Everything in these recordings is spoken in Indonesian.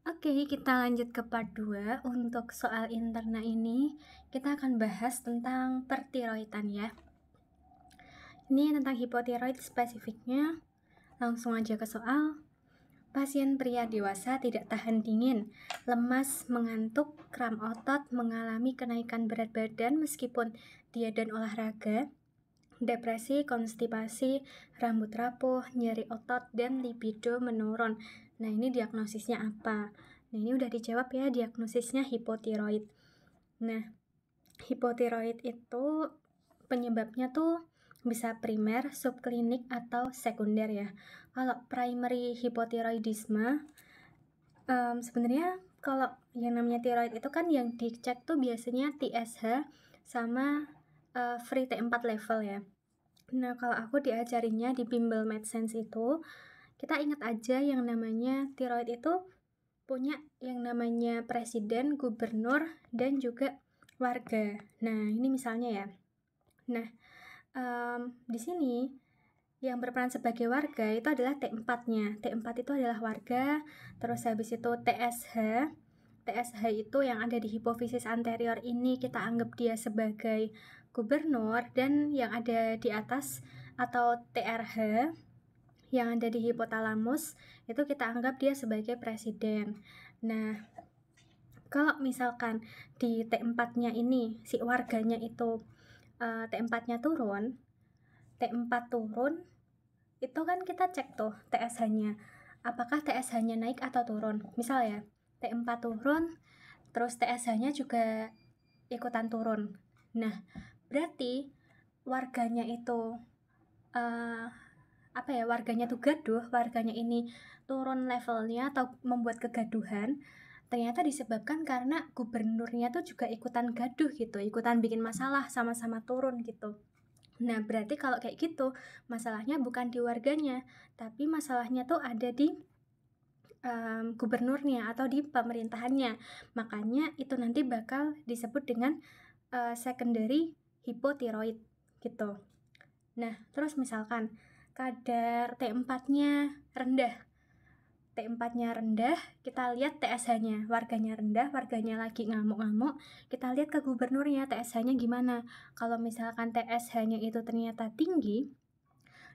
Oke, kita lanjut ke part 2. Untuk soal interna ini, kita akan bahas tentang pertiroidan ya. Ini tentang hipotiroid spesifiknya. Langsung aja ke soal. Pasien pria dewasa tidak tahan dingin, lemas, mengantuk, kram otot, mengalami kenaikan berat badan meskipun diet dan olahraga, depresi, konstipasi, rambut rapuh, nyeri otot, dan libido menurun. Nah, ini diagnosisnya apa? Nah, ini udah dijawab ya, diagnosisnya hipotiroid. Nah, hipotiroid itu penyebabnya tuh bisa primer, subklinik, atau sekunder ya. Kalau primary hipotiroidisme, sebenarnya kalau yang namanya tiroid itu kan yang dicek tuh biasanya TSH sama free T4 level ya. Nah, kalau aku diajarinnya di bimbel MedSense itu, kita ingat aja yang namanya tiroid itu punya yang namanya presiden, gubernur, dan juga warga. Nah, ini misalnya ya. Nah, di sini yang berperan sebagai warga itu adalah T4-nya. T4 itu adalah warga, terus habis itu TSH. TSH itu yang ada di hipofisis anterior ini kita anggap dia sebagai gubernur, dan yang ada di atas atau TRH yang ada di hipotalamus itu kita anggap dia sebagai presiden. Nah, kalau misalkan di T4-nya ini si warganya itu T4-nya turun, T4 turun, itu kan kita cek tuh TSH-nya. Apakah TSH-nya naik atau turun? Misal ya, T4 turun, terus TSH-nya juga ikutan turun. Nah, berarti warganya itu warganya tuh gaduh, warganya ini turun levelnya atau membuat kegaduhan, ternyata disebabkan karena gubernurnya tuh juga ikutan gaduh gitu, ikutan bikin masalah, sama-sama turun gitu. Nah, berarti kalau kayak gitu, masalahnya bukan di warganya, tapi masalahnya tuh ada di gubernurnya atau di pemerintahannya. Makanya itu nanti bakal disebut dengan secondary hipotiroid gitu. Nah, terus misalkan kadar T4-nya rendah. T4-nya rendah, kita lihat TSH-nya, warganya rendah, warganya lagi ngamuk-ngamuk, kita lihat ke gubernurnya, TSH-nya gimana. Kalau misalkan TSH-nya itu ternyata tinggi,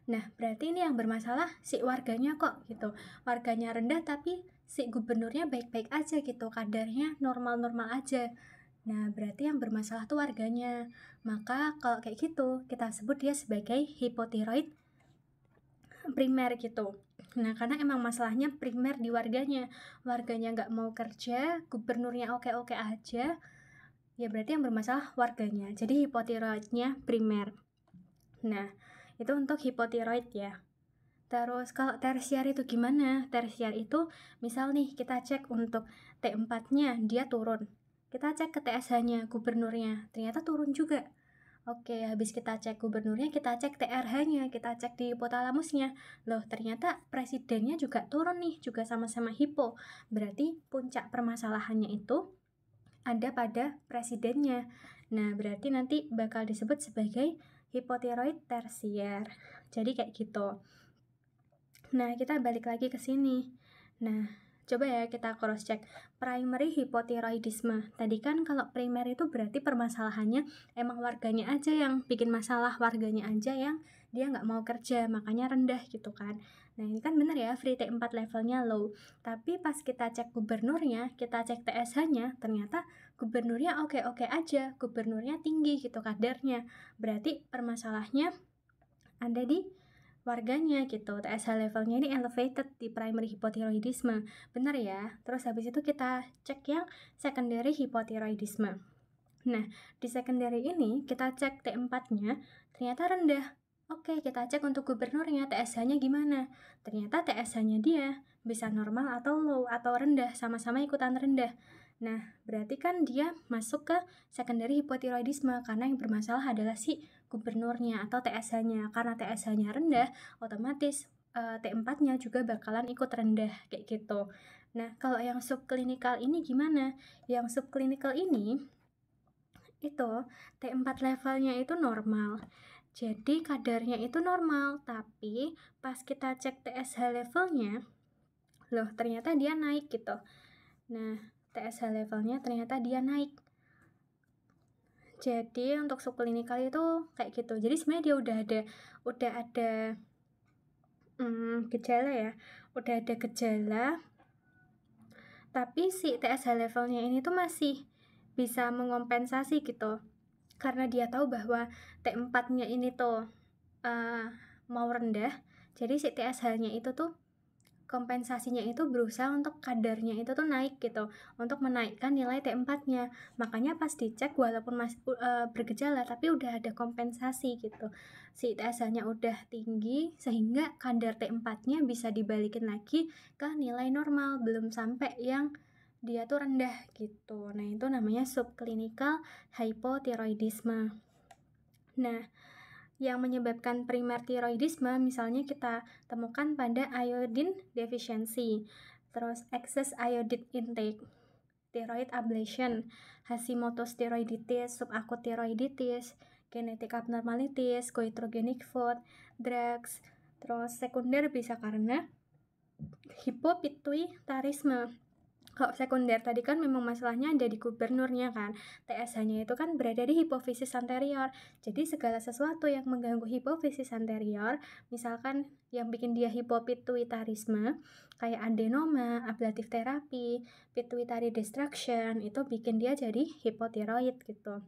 nah berarti ini yang bermasalah si warganya kok gitu. Warganya rendah tapi si gubernurnya baik-baik aja gitu, kadarnya normal-normal aja. Nah, berarti yang bermasalah tuh warganya. Maka kalau kayak gitu, kita sebut dia sebagai hipotiroid primer gitu. Nah, karena emang masalahnya primer di warganya. Warganya nggak mau kerja, gubernurnya oke-oke aja, ya berarti yang bermasalah warganya. Jadi hipotiroidnya primer. Nah, itu untuk hipotiroid ya. Terus kalau tersier itu gimana? Tersier itu misal nih kita cek untuk T4-nya dia turun. Kita cek ke TSH-nya, gubernurnya, ternyata turun juga. Oke, habis kita cek gubernurnya, kita cek TRH-nya, kita cek di hipotalamusnya. Loh, ternyata presidennya juga turun nih, juga sama-sama hipo. Berarti puncak permasalahannya itu ada pada presidennya. Nah, berarti nanti bakal disebut sebagai hipotiroid tersier. Jadi kayak gitu. Nah, kita balik lagi ke sini. Nah, coba ya kita cross check primary hipotiroidisme. Tadi kan kalau primer itu berarti permasalahannya emang warganya aja yang bikin masalah, warganya aja yang dia nggak mau kerja, makanya rendah gitu kan. Nah, ini kan bener ya, free T4 levelnya low. Tapi pas kita cek gubernurnya, kita cek TSH-nya, ternyata gubernurnya oke-oke aja, gubernurnya tinggi gitu kadarnya. Berarti permasalahannya ada di warganya gitu. TSH levelnya ini elevated di primary hipotiroidisme. Benar ya? Terus habis itu kita cek yang secondary hipotiroidisme. Nah, di secondary ini kita cek T4-nya ternyata rendah. Oke, kita cek untuk gubernurnya, TSH-nya gimana? Ternyata TSH-nya dia bisa normal atau low atau rendah, sama-sama ikutan rendah. Nah, berarti kan dia masuk ke secondary hipotiroidisme karena yang bermasalah adalah si gubernurnya atau TSH-nya. Karena TSH-nya rendah, otomatis T4-nya juga bakalan ikut rendah kayak gitu. Nah, kalau yang subklinikal ini gimana? Yang subklinikal ini itu T4 levelnya itu normal. Jadi kadarnya itu normal, tapi pas kita cek TSH levelnya, loh ternyata dia naik gitu. Nah, TSH levelnya ternyata dia naik. Jadi untuk subklinikal itu kayak gitu. Jadi sebenarnya dia udah ada gejala ya. Udah ada gejala, tapi si TSH levelnya ini tuh masih bisa mengompensasi gitu. Karena dia tahu bahwa T4-nya ini tuh mau rendah, jadi si TSH-nya itu tuh kompensasinya itu berusaha untuk kadarnya itu tuh naik gitu, untuk menaikkan nilai T4-nya. Makanya pas dicek walaupun masih bergejala tapi udah ada kompensasi gitu. Si TSH-nya udah tinggi sehingga kadar T4-nya bisa dibalikin lagi ke nilai normal, belum sampai yang dia tuh rendah gitu. Nah, itu namanya subclinical hypothyroidisme. Nah, yang menyebabkan primer tiroidisme misalnya kita temukan pada iodine deficiency, terus excess iodine intake, thyroid ablation, Hashimoto's thyroiditis, subacute thyroiditis, genetic abnormalities, goitrogenic food, drugs, terus sekunder bisa karena hipopituitarisme. Kalau sekunder tadi kan memang masalahnya ada di gubernurnya kan, TSH-nya itu kan berada di hipofisis anterior. Jadi segala sesuatu yang mengganggu hipofisis anterior, misalkan yang bikin dia hipopituitarisme, kayak adenoma, ablative therapy, pituitary destruction, itu bikin dia jadi hipotiroid gitu.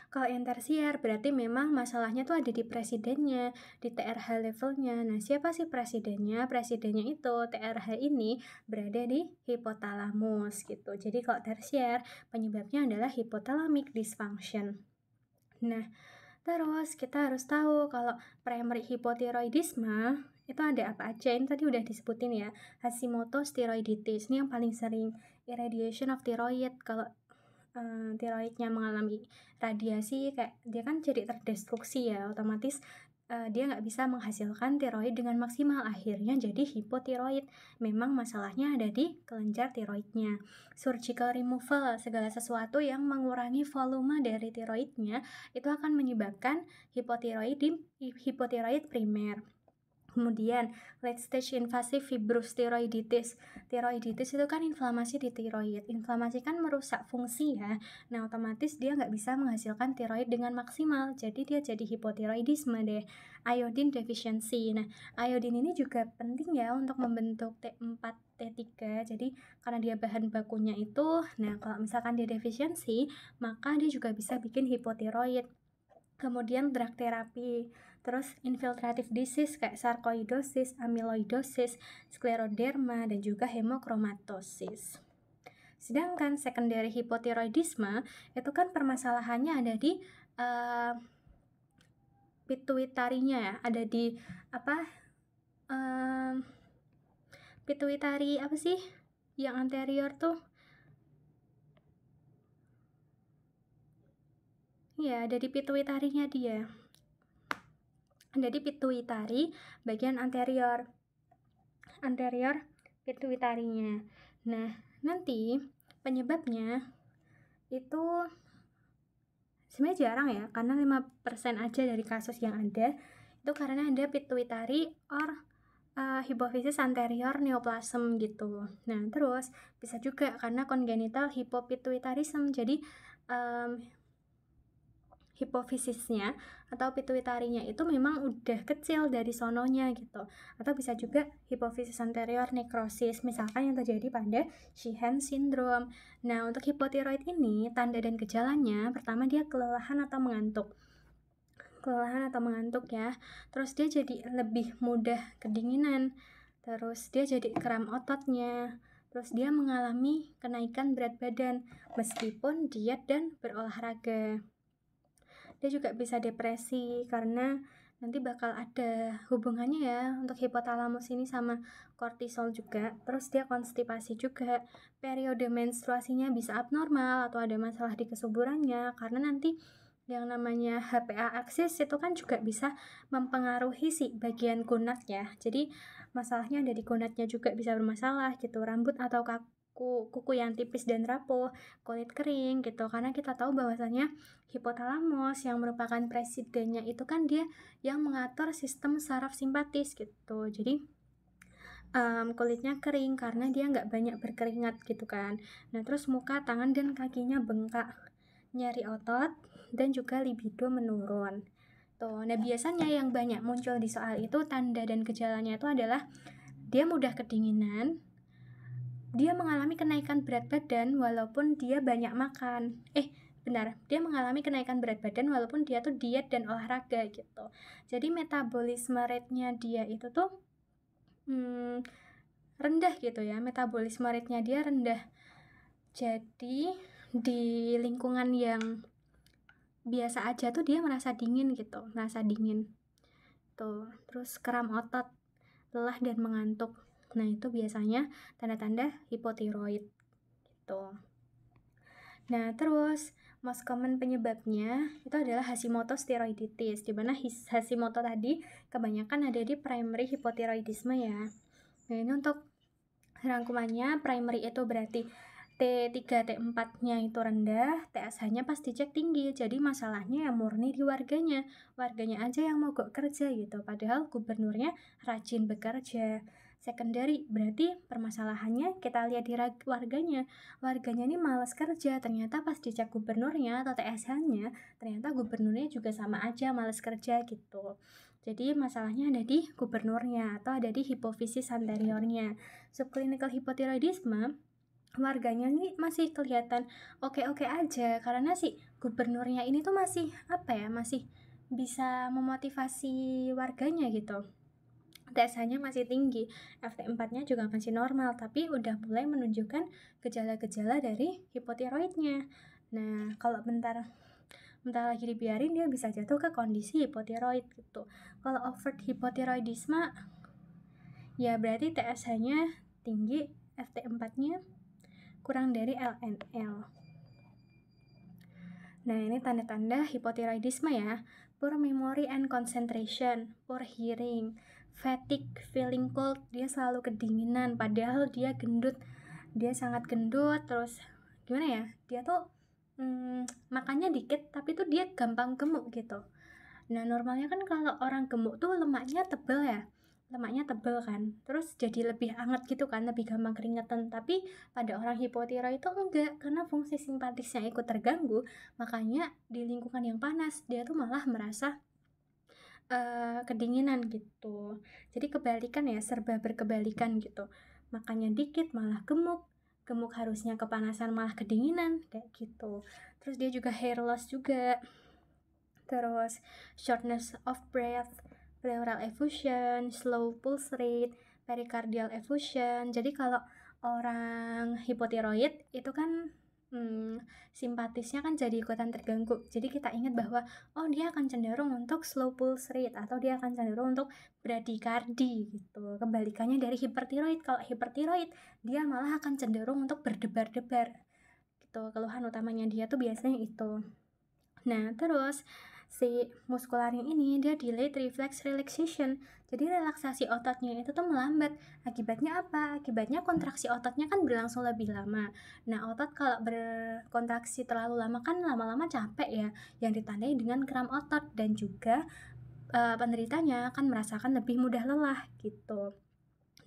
Kalau yang tersier berarti memang masalahnya tuh ada di presidennya, di TRH levelnya. Nah, siapa sih presidennya? Presidennya itu TRH ini berada di hipotalamus gitu. Jadi kalau tersier penyebabnya adalah hypothalamic dysfunction. Nah, terus kita harus tahu kalau primary hypothyroidisme itu ada apa aja. Ini tadi udah disebutin ya, Hashimoto's thyroiditis ini yang paling sering, irradiation of thyroid. Kalau tiroidnya mengalami radiasi, kayak dia kan jadi terdestruksi ya, otomatis dia nggak bisa menghasilkan tiroid dengan maksimal, akhirnya jadi hipotiroid. Memang masalahnya ada di kelenjar tiroidnya. Surgical removal, segala sesuatu yang mengurangi volume dari tiroidnya itu akan menyebabkan hipotiroid primer. Kemudian late stage invasive fibrous thyroiditis. Thyroiditis itu kan inflamasi di tiroid. Inflamasi kan merusak fungsi ya. Nah, otomatis dia nggak bisa menghasilkan tiroid dengan maksimal. Jadi dia jadi hipotiroidisme deh. Iodine deficiency. Nah, iodine ini juga penting ya untuk membentuk T4, T3. Jadi karena dia bahan bakunya itu, nah kalau misalkan dia defisiensi, maka dia juga bisa bikin hipotiroid. Kemudian drug terapi, terus infiltrative disease kayak sarkoidosis, amyloidosis, skleroderma, dan juga hemochromatosis. Sedangkan secondary hypothyroidisme itu kan permasalahannya ada di pituitarinya ya, ada di pituitari apa sih yang anterior tuh? Iya, ada di pituitarinya dia. Ada di pituitari bagian anterior pituitarinya. Nah, nanti penyebabnya itu sebenarnya jarang ya, karena 5% aja dari kasus yang ada itu karena ada pituitary or hipofisis anterior neoplasm gitu. Nah, terus bisa juga karena congenital hypopituitarism. Jadi hipofisisnya atau pituitarinya itu memang udah kecil dari sononya gitu. Atau bisa juga hipofisis anterior necrosis, misalkan yang terjadi pada Sheehan syndrome. Nah, untuk hipotiroid ini tanda dan gejalanya pertama dia kelelahan atau mengantuk ya. Terus dia jadi lebih mudah kedinginan. Terus dia jadi kram ototnya. Terus dia mengalami kenaikan berat badan meskipun diet dan berolahraga. Dia juga bisa depresi karena nanti bakal ada hubungannya ya untuk hipotalamus ini sama kortisol juga. Terus dia konstipasi juga, periode menstruasinya bisa abnormal atau ada masalah di kesuburannya karena nanti yang namanya HPA aksis itu kan juga bisa mempengaruhi si bagian gonad ya. Jadi masalahnya ada di gonadnya juga bisa bermasalah gitu, rambut atau kuku yang tipis dan rapuh, kulit kering gitu. Karena kita tahu bahwasannya hipotalamus yang merupakan presidennya itu kan dia yang mengatur sistem saraf simpatis gitu. Jadi kulitnya kering karena dia nggak banyak berkeringat gitu kan. Nah terus muka, tangan, dan kakinya bengkak, nyeri otot, dan juga libido menurun. Tuh, nah biasanya yang banyak muncul di soal itu tanda dan gejalanya itu adalah dia mudah kedinginan, dia mengalami kenaikan berat badan walaupun dia banyak makan. Dia mengalami kenaikan berat badan walaupun dia tuh diet dan olahraga gitu. Jadi metabolisme rate-nya dia itu tuh rendah gitu ya, metabolisme rate-nya dia rendah. Jadi di lingkungan yang biasa aja tuh dia merasa dingin gitu, tuh. Terus kram otot, lelah dan mengantuk. Nah itu biasanya tanda-tanda hipotiroid gitu. Nah terus most common penyebabnya itu adalah Hashimoto's thyroiditis, dimana Hashimoto tadi kebanyakan ada di primary hypothyroidism ya. Nah ini untuk rangkumannya, primary itu berarti T3, T4-nya itu rendah, TSH-nya pas dicek tinggi. Jadi masalahnya ya murni di warganya aja yang mogok kerja gitu, padahal gubernurnya rajin bekerja. Secondary berarti permasalahannya kita lihat di warganya ini malas kerja, ternyata pas dicek gubernurnya atau TSH-nya, ternyata gubernurnya juga sama aja malas kerja gitu. Jadi masalahnya ada di gubernurnya atau ada di hipofisis anteriornya. Subclinical hypothyroidism, warganya nih masih kelihatan oke-oke aja karena si gubernurnya ini tuh masih masih bisa memotivasi warganya gitu. TSH-nya masih tinggi, FT4-nya juga masih normal, tapi udah mulai menunjukkan gejala-gejala dari hipotiroidnya. Nah, kalau bentar lagi dibiarin dia bisa jatuh ke kondisi hipotiroid gitu. Kalau overt hipotiroidisme ya berarti TSH-nya tinggi, FT4-nya kurang dari LNL. Nah ini tanda-tanda hipotiroidisme ya. Poor memory and concentration, poor hearing, fatigue, feeling cold, dia selalu kedinginan padahal dia gendut, dia sangat gendut. Terus gimana ya, dia tuh makannya dikit tapi tuh dia gampang gemuk gitu. Nah normalnya kan kalau orang gemuk tuh lemaknya tebal kan, terus jadi lebih hangat gitu kan, lebih gampang keringetan. Tapi pada orang hipotiroid itu enggak, karena fungsi simpatisnya ikut terganggu, makanya di lingkungan yang panas dia tuh malah merasa kedinginan gitu. Jadi kebalikan ya, serba berkebalikan gitu. Makannya dikit malah gemuk harusnya kepanasan malah kedinginan kayak gitu. Terus dia juga hair loss juga, terus shortness of breath, pleural effusion, slow pulse rate, pericardial effusion. Jadi kalau orang hipotiroid itu kan simpatisnya kan jadi ikutan terganggu. Jadi kita ingat bahwa dia akan cenderung untuk slow pulse rate atau dia akan cenderung untuk bradikardi gitu. Kebalikannya dari hipertiroid. Kalau hipertiroid dia malah akan cenderung untuk berdebar-debar gitu. Keluhan utamanya dia tuh biasanya itu. Nah terus si muscularing ini dia delayed reflex relaxation. Jadi relaksasi ototnya itu tuh melambat. Akibatnya apa? Akibatnya kontraksi ototnya kan berlangsung lebih lama. Nah otot kalau berkontraksi terlalu lama kan lama-lama capek ya, yang ditandai dengan kram otot, dan juga penderitanya akan merasakan lebih mudah lelah gitu.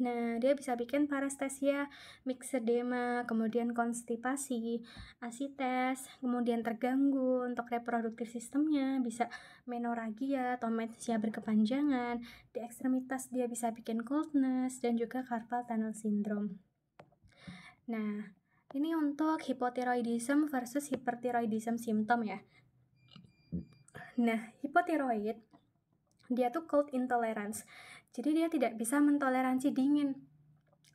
Nah, dia bisa bikin parestesia, myxedema, kemudian konstipasi, asites, kemudian terganggu untuk reproduktif sistemnya, bisa menorrhagia atau menses berkepanjangan. Di ekstremitas dia bisa bikin coldness dan juga carpal tunnel syndrome. Nah, ini untuk hypothyroidism versus hyperthyroidism simptom ya. Nah, hipotiroid dia tuh cold intolerance. Jadi dia tidak bisa mentoleransi dingin.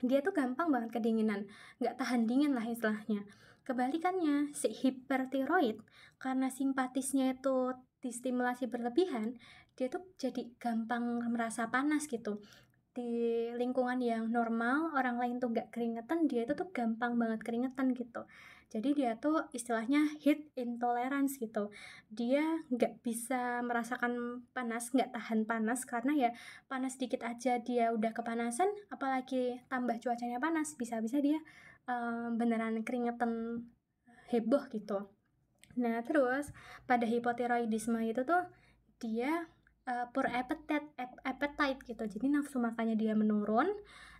Dia tuh gampang banget kedinginan, nggak tahan dingin lah istilahnya. Kebalikannya, si hipertiroid karena simpatisnya itu distimulasi berlebihan, dia tuh jadi gampang merasa panas gitu. Di lingkungan yang normal, orang lain tuh nggak keringetan, dia itu tuh gampang banget keringetan gitu. Jadi dia tuh istilahnya heat intolerance gitu. Dia nggak bisa merasakan panas, nggak tahan panas, karena ya panas dikit aja dia udah kepanasan, apalagi tambah cuacanya panas, bisa-bisa dia beneran keringetan heboh gitu. Nah terus pada hipotiroidisme itu tuh dia poor appetite gitu. Jadi nafsu makannya dia menurun,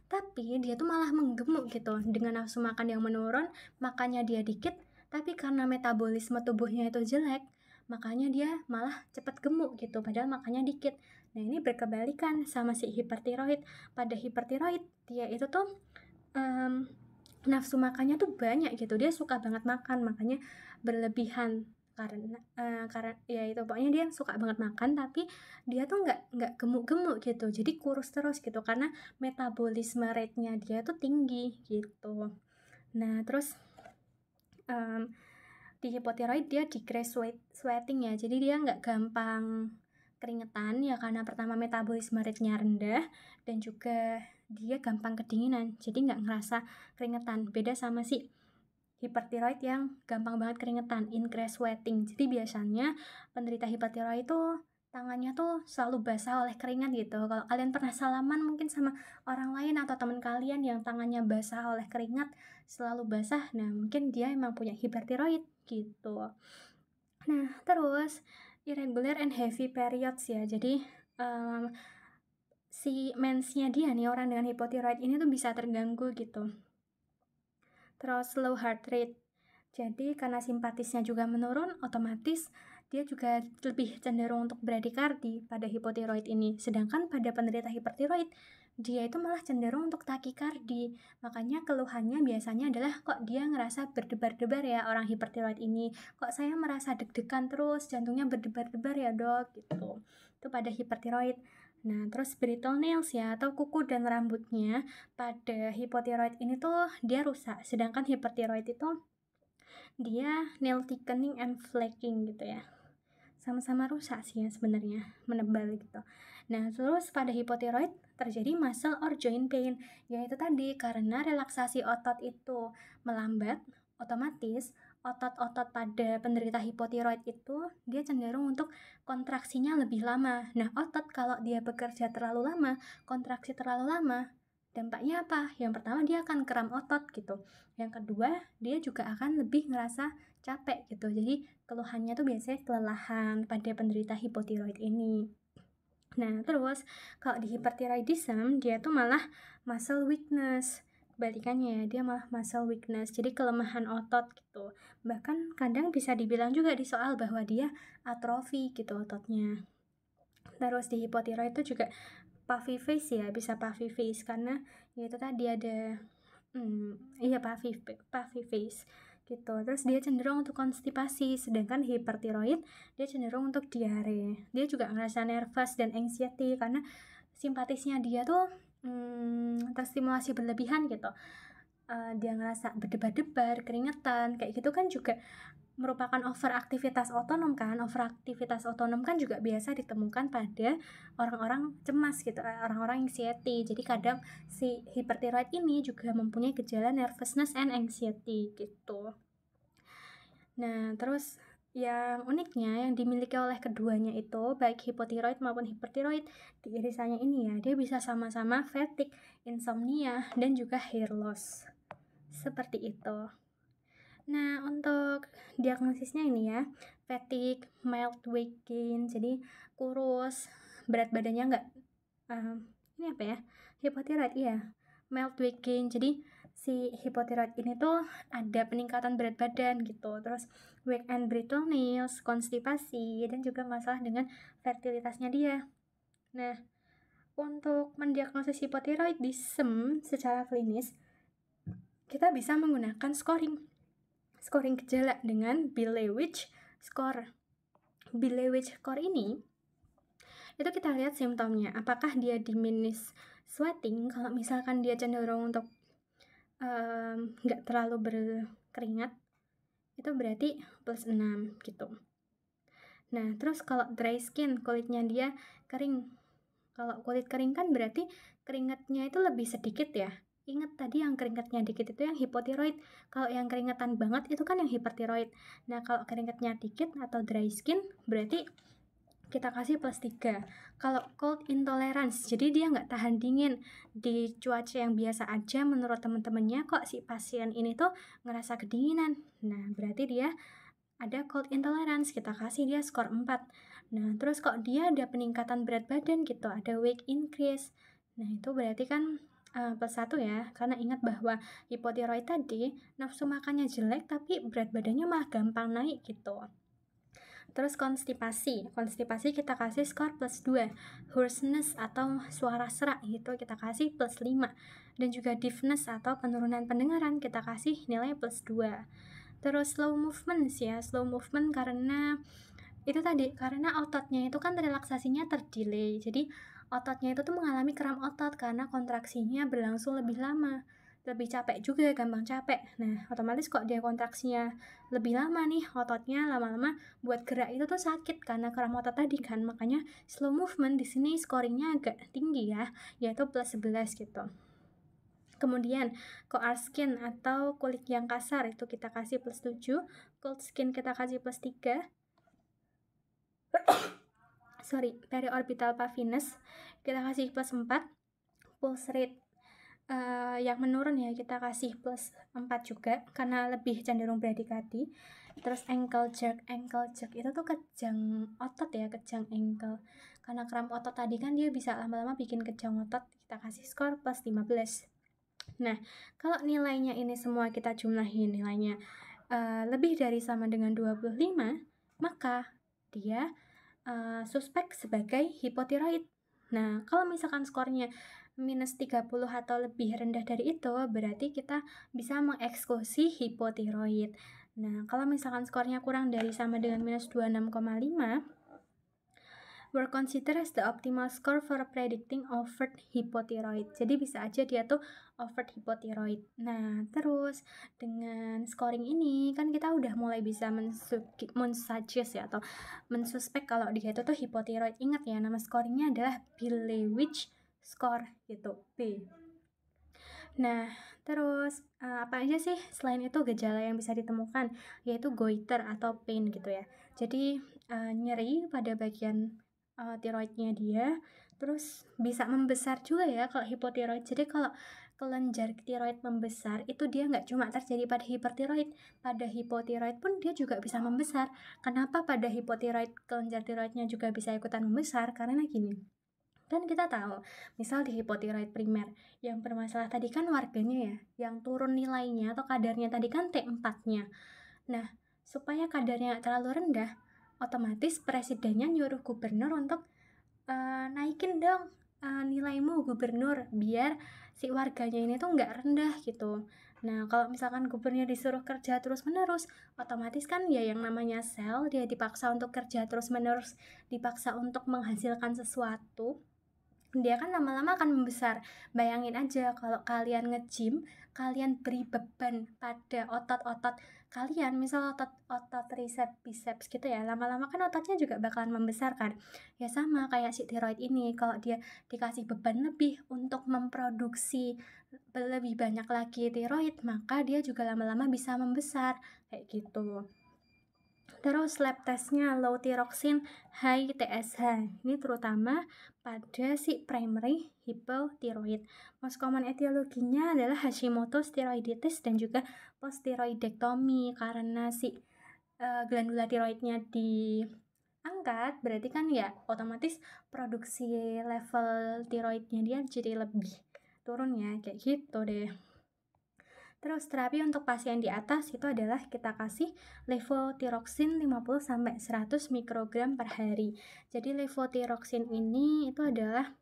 tapi dia tuh malah menggemuk gitu dengan nafsu makan yang menurun, makannya dia dikit, tapi karena metabolisme tubuhnya itu jelek, makanya dia malah cepat gemuk gitu padahal makannya dikit. Nah, ini berkebalikan sama si hipertiroid. Pada hipertiroid, dia itu tuh nafsu makannya tuh banyak gitu, dia suka banget makan, makanya berlebihan. Karena ya itu pokoknya dia suka banget makan, tapi dia tuh nggak gemuk-gemuk gitu, jadi kurus terus gitu karena metabolisme rate-nya dia tuh tinggi gitu. Nah, terus di hipotiroid dia decrease sweating ya, jadi dia nggak gampang keringetan ya karena pertama metabolisme rate-nya rendah, dan juga dia gampang kedinginan, jadi nggak ngerasa keringetan. Beda sama si hipertiroid yang gampang banget keringetan, increase sweating. Jadi biasanya penderita hipertiroid itu tangannya tuh selalu basah oleh keringat gitu. Kalau kalian pernah salaman mungkin sama orang lain atau teman kalian yang tangannya basah oleh keringat, selalu basah, nah mungkin dia emang punya hipertiroid gitu. Nah, terus irregular and heavy periods ya. Jadi si mensnya dia nih, orang dengan hipotiroid ini tuh bisa terganggu gitu. Terus low heart rate. Jadi karena simpatisnya juga menurun, otomatis dia juga lebih cenderung untuk bradikardi pada hipotiroid ini. Sedangkan pada penderita hipertiroid, dia itu malah cenderung untuk takikardi. Makanya keluhannya biasanya adalah, kok dia ngerasa berdebar-debar ya orang hipertiroid ini. Kok saya merasa deg-degan terus, jantungnya berdebar-debar ya dok, gitu. Itu pada hipertiroid. Nah, terus brittle nails ya, atau kuku dan rambutnya pada hipotiroid ini tuh dia rusak. Sedangkan hipertiroid itu dia nail thickening and flaking gitu ya, sama-sama rusak sih ya sebenarnya, menebal gitu. Nah, terus pada hipotiroid terjadi muscle or joint pain, yaitu tadi karena relaksasi otot itu melambat, otomatis otot-otot pada penderita hipotiroid itu dia cenderung untuk kontraksinya lebih lama. Nah, otot kalau dia bekerja terlalu lama, kontraksi terlalu lama, dampaknya apa? Yang pertama dia akan kram otot gitu. Yang kedua, dia juga akan lebih ngerasa capek gitu. Jadi keluhannya tuh biasanya kelelahan pada penderita hipotiroid ini. Nah, terus kalau di hipertiroidism dia tuh malah muscle weakness. Kebalikannya, dia malah muscle weakness, jadi kelemahan otot gitu. Bahkan kadang bisa dibilang juga di soal bahwa dia atrofi gitu ototnya. Terus di hipotiroid itu juga puffy face ya, bisa puffy face karena ya itu tadi ada puffy face gitu. Terus dia cenderung untuk konstipasi, sedangkan hipertiroid dia cenderung untuk diare. Dia juga ngerasa nervous dan anxiety karena simpatisnya dia tuh terstimulasi berlebihan gitu. Dia ngerasa berdebar-debar, keringetan, kayak gitu kan juga merupakan overaktivitas otonom kan. Overaktivitas otonom kan juga biasa ditemukan pada orang-orang cemas gitu, orang-orang anxiety. Jadi kadang si hipertiroid ini juga mempunyai gejala nervousness and anxiety gitu. Nah, terus yang uniknya yang dimiliki oleh keduanya itu, baik hipotiroid maupun hipertiroid, di irisannya ini ya, dia bisa sama-sama fatigue, insomnia, dan juga hair loss. Seperti itu. Nah, untuk diagnosisnya ini ya, fatigue, mild weight gain, jadi kurus, berat badannya nggak, ini apa ya, hipotiroid, iya, mild weight gain, jadi si hipotiroid ini tuh ada peningkatan berat badan gitu, terus weak and brittle nails, konstipasi, dan juga masalah dengan fertilitasnya dia. Nah, untuk mendiagnosis hipotiroidism secara klinis, kita bisa menggunakan scoring gejala dengan Billewitch score. Billewitch score ini itu kita lihat simptomnya, apakah dia diminish sweating. Kalau misalkan dia cenderung untuk nggak terlalu berkeringat, itu berarti plus 6 gitu. Nah, terus kalau dry skin, kulitnya dia kering. Kalau kulit kering kan berarti keringatnya itu lebih sedikit ya. Ingat tadi yang keringatnya dikit itu yang hipotiroid. Kalau yang keringetan banget itu kan yang hipertiroid. Nah, kalau keringatnya dikit atau dry skin berarti kita kasih plus 3. Kalau cold intolerance, jadi dia nggak tahan dingin di cuaca yang biasa aja, menurut teman-temannya kok si pasien ini tuh ngerasa kedinginan. Nah, berarti dia ada cold intolerance, kita kasih dia skor 4. Nah, terus kok dia ada peningkatan berat badan gitu, ada weight increase. Nah, itu berarti kan +1 ya, karena ingat bahwa hipotiroid tadi nafsu makannya jelek tapi berat badannya malah gampang naik gitu. Terus konstipasi kita kasih skor +2, hoarseness atau suara serak gitu kita kasih +5, dan juga deafness atau penurunan pendengaran kita kasih nilai +2. Terus slow movement ya, slow movement karena itu tadi, karena ototnya itu kan relaksasinya terdelay, jadi ototnya itu tuh mengalami kram otot karena kontraksinya berlangsung lebih lama, lebih capek juga, gampang capek. Nah, otomatis kok dia kontraksinya lebih lama nih, ototnya lama-lama buat gerak itu tuh sakit karena kram otot tadi kan, makanya slow movement di sini scoringnya agak tinggi ya, yaitu +11 gitu. Kemudian coarse skin atau kulit yang kasar itu kita kasih +7, cold skin kita kasih +3. Periorbital puffiness kita kasih +4, pulse rate yang menurun ya kita kasih +4 juga karena lebih cenderung bradikadi. Terus ankle jerk itu tuh kejang otot ya, kejang ankle, karena kram otot tadi kan dia bisa lama-lama bikin kejang otot, kita kasih skor +15. Nah, kalau nilainya ini semua kita jumlahin nilainya lebih dari sama dengan 25, maka dia suspek sebagai hipotiroid. Nah, kalau misalkan skornya -30 atau lebih rendah dari itu, berarti kita bisa mengeksklusi hipotiroid. Nah, kalau misalkan skornya kurang dari sama dengan -26,5, were considered as the optimal score for predicting overt hypothyroid. Jadi bisa aja dia tuh overt hypothyroid. Nah, terus dengan scoring ini kan kita udah mulai bisa mensuggest ya atau mensuspek kalau dia itu tuh hypothyroid. Ingat ya, nama scoringnya adalah Billewitch score gitu, B. Nah, terus apa aja sih selain itu gejala yang bisa ditemukan, yaitu goiter atau pain gitu ya. Jadi nyeri pada bagian tiroidnya dia, terus bisa membesar juga ya kalau hipotiroid. Jadi kalau kelenjar tiroid membesar itu dia nggak cuma terjadi pada hipertiroid, pada hipotiroid pun dia juga bisa membesar. Kenapa pada hipotiroid kelenjar tiroidnya juga bisa ikutan membesar? Karena gini, kan kita tahu, misal di hipotiroid primer yang bermasalah tadi kan warganya ya, yang turun nilainya atau kadarnya tadi kan T4-nya. Nah, supaya kadarnya terlalu rendah, otomatis presidennya nyuruh gubernur untuk naikin dong nilaimu gubernur, biar si warganya ini tuh nggak rendah gitu. Nah, kalau misalkan gubernur disuruh kerja terus-menerus, otomatis kan ya yang namanya sel, dia dipaksa untuk kerja terus-menerus, dipaksa untuk menghasilkan sesuatu, dia kan lama-lama akan membesar. Bayangin aja kalau kalian nge-gym, kalian beri beban pada otot-otot kalian, misal otot tricep biceps gitu ya, lama-lama kan ototnya juga bakalan membesar kan. Ya sama kayak si tiroid ini, kalau dia dikasih beban lebih untuk memproduksi lebih banyak lagi tiroid, maka dia juga lama-lama bisa membesar kayak gitu. Terus lab testnya low thyroxine, high TSH. Ini terutama pada si primary hypothyroid. Most common etiologinya adalah Hashimoto's thyroiditis dan juga post-thyroidectomy. Karena si glandula tiroidnya diangkat, berarti kan ya otomatis produksi level tiroidnya dia jadi lebih turun ya, kayak gitu deh. Terus terapi untuk pasien di atas itu adalah kita kasih levothyroxine 50-100 mikrogram per hari. Jadi levothyroxine ini itu adalah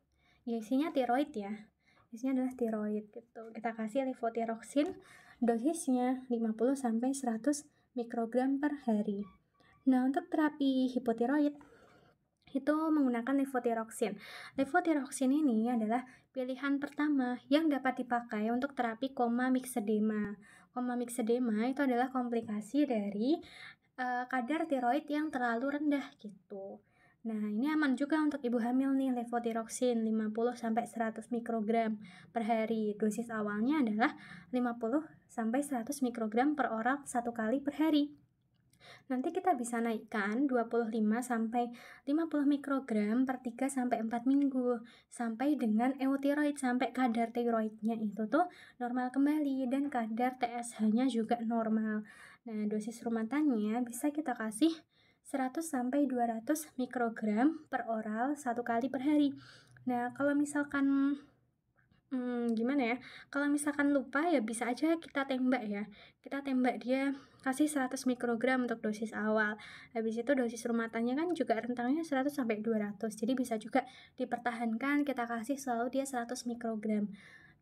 ya isinya tiroid ya. Isinya adalah tiroid gitu. Kita kasih levothyroxine dosisnya 50-100 mikrogram per hari. Nah, untuk terapi hipotiroid itu menggunakan levothyroxine. Levothyroxine ini adalah pilihan pertama yang dapat dipakai untuk terapi koma myxedema. Koma myxedema itu adalah komplikasi dari kadar tiroid yang terlalu rendah gitu. Nah, ini aman juga untuk ibu hamil nih, levothyroxine 50-100 mikrogram per hari. Dosis awalnya adalah 50-100 mikrogram per oral 1 kali per hari. Nanti kita bisa naikkan 25-50 mikrogram per 3-4 minggu sampai dengan euthyroid, sampai kadar tiroidnya itu tuh normal kembali dan kadar TSH-nya juga normal. Nah, dosis rumatannya bisa kita kasih 100-200 mikrogram per oral 1 kali per hari. Nah, kalau misalkan Gimana ya, kalau misalkan lupa ya bisa aja kita tembak ya, kita tembak dia kasih 100 mikrogram untuk dosis awal, habis itu dosis rumatannya kan juga rentangnya 100 sampai 200, jadi bisa juga dipertahankan kita kasih selalu dia 100 mikrogram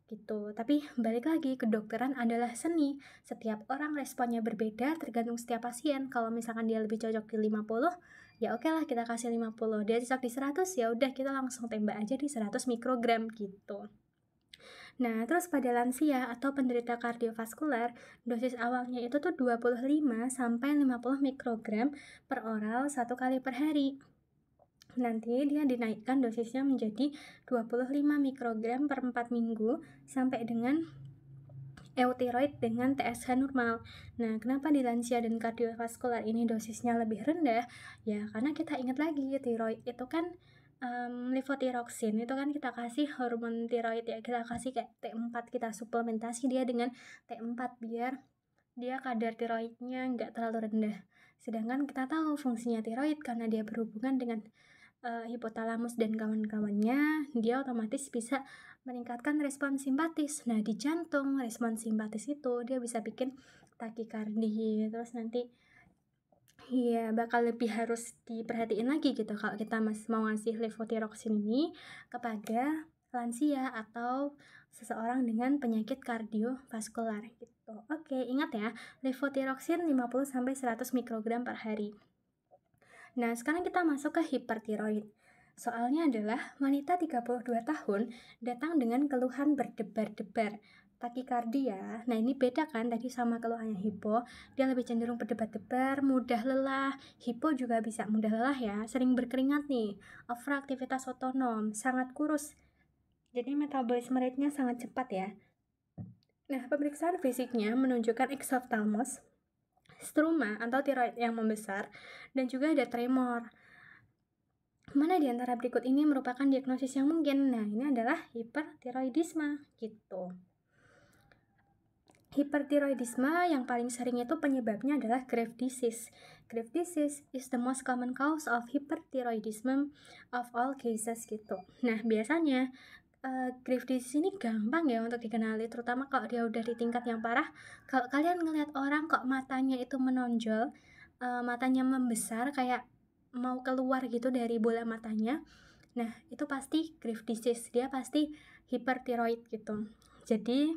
gitu. Tapi balik lagi, kedokteran adalah seni, setiap orang responnya berbeda tergantung setiap pasien. Kalau misalkan dia lebih cocok di 50, ya oke lah kita kasih 50, dia cocok di 100, ya udah kita langsung tembak aja di 100 mikrogram gitu. Nah, terus pada lansia atau penderita kardiovaskular, dosis awalnya itu tuh 25 sampai 50 mikrogram per oral 1 kali per hari. Nanti dia dinaikkan dosisnya menjadi 25 mikrogram per 4 minggu sampai dengan eutiroid dengan TSH normal. Nah, kenapa di lansia dan kardiovaskular ini dosisnya lebih rendah? Ya, karena kita ingat lagi, tiroid itu kan levotiroxin itu kan kita kasih hormon tiroid ya, kita kasih kayak T4, kita suplementasi dia dengan T4 biar dia kadar tiroidnya nggak terlalu rendah. Sedangkan kita tahu fungsinya tiroid karena dia berhubungan dengan hipotalamus dan kawan-kawannya, dia otomatis bisa meningkatkan respon simpatis. Nah, di jantung respon simpatis itu dia bisa bikin takikardi, terus nanti ya bakal lebih harus diperhatiin lagi gitu kalau kita mau ngasih levotiroxin ini kepada lansia atau seseorang dengan penyakit kardiovaskular gitu. Oke, ingat ya, levotiroxin 50-100 mikrogram per hari. Nah, sekarang kita masuk ke hipertiroid. Soalnya adalah wanita 32 tahun datang dengan keluhan berdebar-debar, takikardia. Nah, ini beda kan tadi sama keluhannya hipo. Dia lebih cenderung berdebar-debar, mudah lelah. Hipo juga bisa mudah lelah ya, sering berkeringat nih, overaktivitas otonom, sangat kurus. Jadi metabolisme rate-nya sangat cepat ya. Nah, pemeriksaan fisiknya menunjukkan exophthalmos, struma atau tiroid yang membesar, dan juga ada tremor. Mana di antara berikut ini merupakan diagnosis yang mungkin? Nah, ini adalah hipertiroidisme gitu. Hipertiroidisme yang paling sering itu penyebabnya adalah Graves' disease. Graves' disease is the most common cause of hyperthyroidism of all cases gitu. Nah, biasanya Graves' disease ini gampang ya untuk dikenali, terutama kalau dia udah di tingkat yang parah. Kalau kalian ngelihat orang kok matanya itu menonjol, matanya membesar kayak mau keluar gitu dari bola matanya, nah itu pasti Graves' disease, dia pasti hipertiroid gitu. Jadi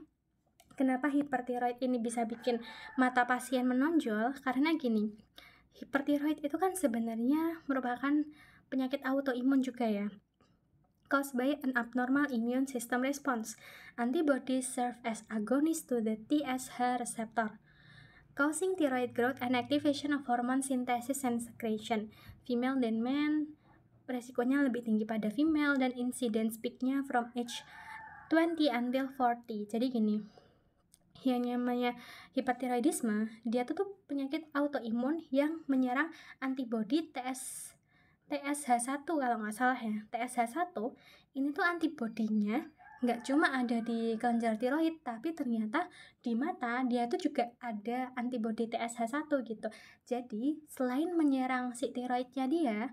kenapa hipertiroid ini bisa bikin mata pasien menonjol? Karena gini, hipertiroid itu kan sebenarnya merupakan penyakit autoimun juga ya, caused by an abnormal immune system response. Antibodies serve as agonists to the TSH receptor, causing thyroid growth and activation of hormone synthesis and secretion. Female dan men, resikonya lebih tinggi pada female dan incidence peak-nya from age 20 until 40. Jadi gini, yang namanya hipertiroidisme, dia tuh penyakit autoimun yang menyerang antibodi TSH1 kalau nggak salah ya. TSH1 ini tuh antibodinya nggak cuma ada di kelenjar tiroid, tapi ternyata di mata dia tuh juga ada antibodi TSH1 gitu. Jadi selain menyerang si tiroidnya dia,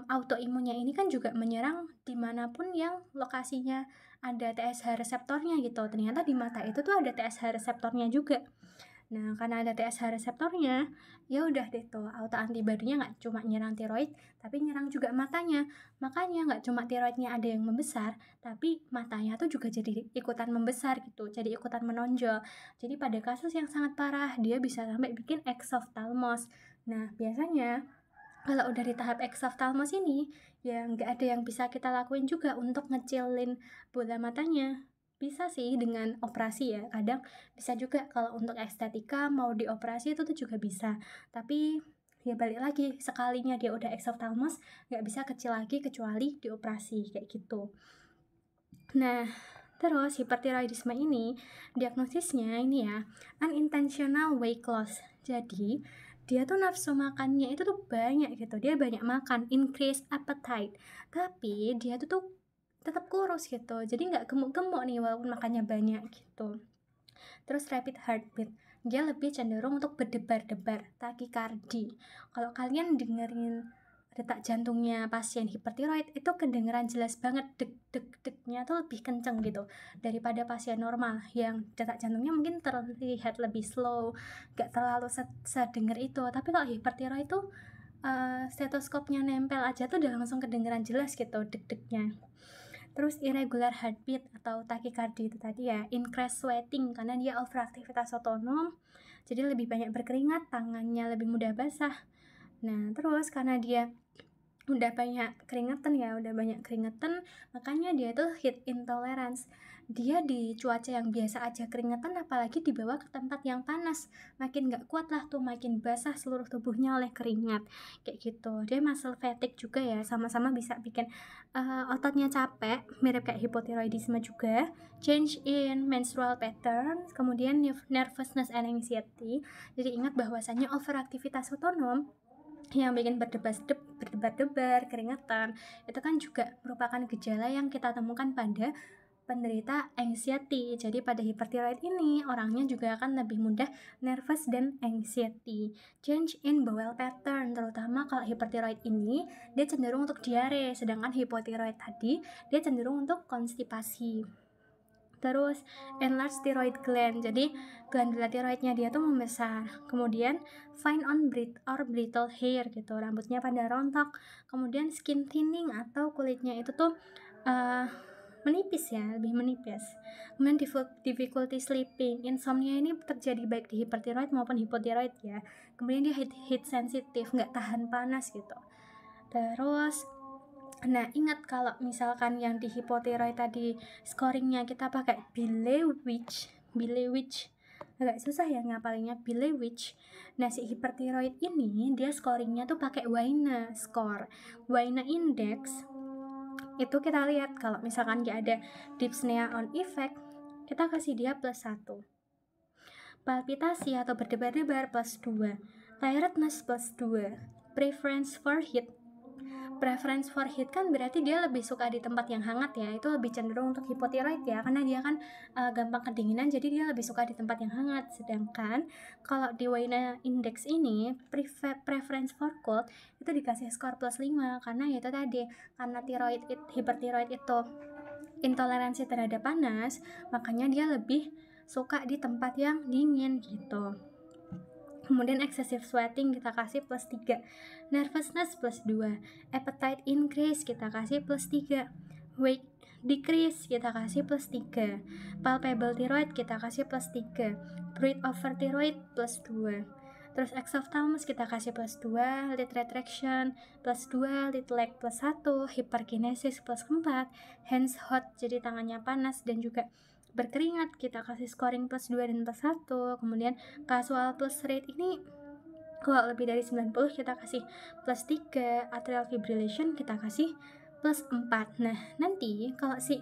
autoimunnya ini kan juga menyerang dimanapun yang lokasinya ada TSH reseptornya gitu. Ternyata di mata itu tuh ada TSH reseptornya juga. Nah, karena ada TSH reseptornya, ya udah deh tuh, autoantibodinya nggak cuma nyerang tiroid, tapi nyerang juga matanya. Makanya nggak cuma tiroidnya ada yang membesar, tapi matanya tuh juga jadi ikutan membesar gitu, jadi ikutan menonjol. Jadi pada kasus yang sangat parah, dia bisa sampai bikin exophthalmos. Nah, biasanya kalau udah di tahap exophthalmos ini, ya nggak ada yang bisa kita lakuin juga untuk ngecilin bola matanya. Bisa sih dengan operasi ya, kadang bisa juga kalau untuk estetika mau dioperasi itu tuh juga bisa. Tapi ya balik lagi, sekalinya dia udah exophthalmos nggak bisa kecil lagi kecuali dioperasi kayak gitu. Nah, terus hipertiroidisme ini diagnosisnya ini ya, unintentional weight loss. Jadi dia tuh nafsu makannya itu tuh banyak gitu, dia banyak makan, increase appetite, tapi dia tuh tetap kurus gitu, jadi nggak gemuk-gemuk nih walaupun makannya banyak gitu. Terus rapid heartbeat, dia lebih cenderung untuk berdebar-debar, takikardi. Kalau kalian dengerin detak jantungnya pasien hipertiroid itu kedengeran jelas banget, deg-deg-degnya tuh lebih kenceng gitu daripada pasien normal yang detak jantungnya mungkin terlihat lebih slow, gak terlalu sedenger itu. Tapi kalau hipertiroid tuh stetoskopnya nempel aja tuh udah langsung kedengeran jelas gitu deg-degnya. Terus irregular heartbeat atau tachycardia itu tadi ya, increased sweating karena dia overaktivitas otonom, jadi lebih banyak berkeringat, tangannya lebih mudah basah. Nah terus karena dia udah banyak keringetan, makanya dia tuh heat intolerance. Dia di cuaca yang biasa aja keringetan, apalagi dibawa ke tempat yang panas, makin gak kuat lah tuh, makin basah seluruh tubuhnya oleh keringat kayak gitu. Dia muscle fatigue juga ya, sama-sama bisa bikin ototnya capek, mirip kayak hipotiroidisme juga. Change in menstrual pattern, kemudian nervousness and anxiety. Jadi ingat bahwasannya overaktivitas otonom yang bikin berdebar-debar, keringetan, itu kan juga merupakan gejala yang kita temukan pada penderita anxiety. Jadi pada hipertiroid ini orangnya juga akan lebih mudah nervous dan anxiety. Change in bowel pattern, terutama kalau hipertiroid ini dia cenderung untuk diare, sedangkan hipotiroid tadi dia cenderung untuk konstipasi. Terus enlarged thyroid gland, jadi glandula tiroidnya dia tuh membesar. Kemudian fine on brittle hair gitu, rambutnya pada rontok. Kemudian skin thinning atau kulitnya itu tuh menipis ya, lebih menipis. Kemudian difficulty sleeping, insomnia ini terjadi baik di hipertiroid maupun hipotiroid ya. Kemudian dia heat sensitive, nggak tahan panas gitu. Terus nah ingat kalau misalkan yang di hipotiroid tadi scoringnya kita pakai Bilewich agak susah ya ngapalinnya, Bilewich. Nah si hipertiroid ini dia scoringnya tuh pakai Wayne score, Wayne index. Itu kita lihat kalau misalkan dia ada dyspnea on effect, kita kasih dia +1, palpitasi atau berdebar-debar +2, tiredness +2, preference for heat kan berarti dia lebih suka di tempat yang hangat ya, itu lebih cenderung untuk hipotiroid ya, karena dia kan gampang kedinginan, jadi dia lebih suka di tempat yang hangat. Sedangkan kalau di Wayne index ini preference for cold itu dikasih skor +5, karena itu tadi, karena hipertiroid itu intoleransi terhadap panas, makanya dia lebih suka di tempat yang dingin gitu. Kemudian excessive sweating kita kasih +3, nervousness +2, appetite increase kita kasih +3, weight decrease kita kasih +3, palpable thyroid kita kasih +3, fruit over thyroid +2, terus exophthalmos kita kasih +2, lid retraction +2, lid lag +1, hyperkinesis +4, hands hot jadi tangannya panas dan juga berkeringat kita kasih scoring +2 dan +1. Kemudian casual pulse rate ini kalau lebih dari 90 kita kasih +3, atrial fibrillation kita kasih +4. Nah nanti kalau si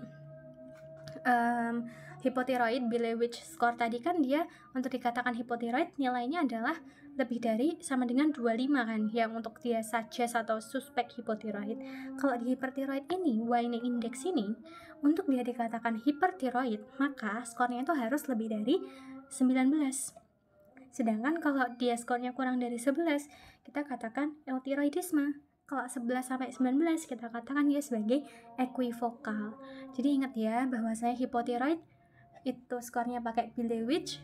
hipotiroid Bilewich score tadi kan dia untuk dikatakan hipotiroid nilainya adalah lebih dari sama dengan 25 kan, yang untuk dia suggest atau suspek hipotiroid. Kalau di hipertiroid ini, Wayne index ini, untuk dia dikatakan hipertiroid, maka skornya itu harus lebih dari 19. Sedangkan kalau dia skornya kurang dari 11, kita katakan eutiroidisme. Kalau 11 sampai 19 kita katakan dia sebagai equivokal. Jadi ingat ya bahwasanya hipotiroid itu skornya pakai Bilewich.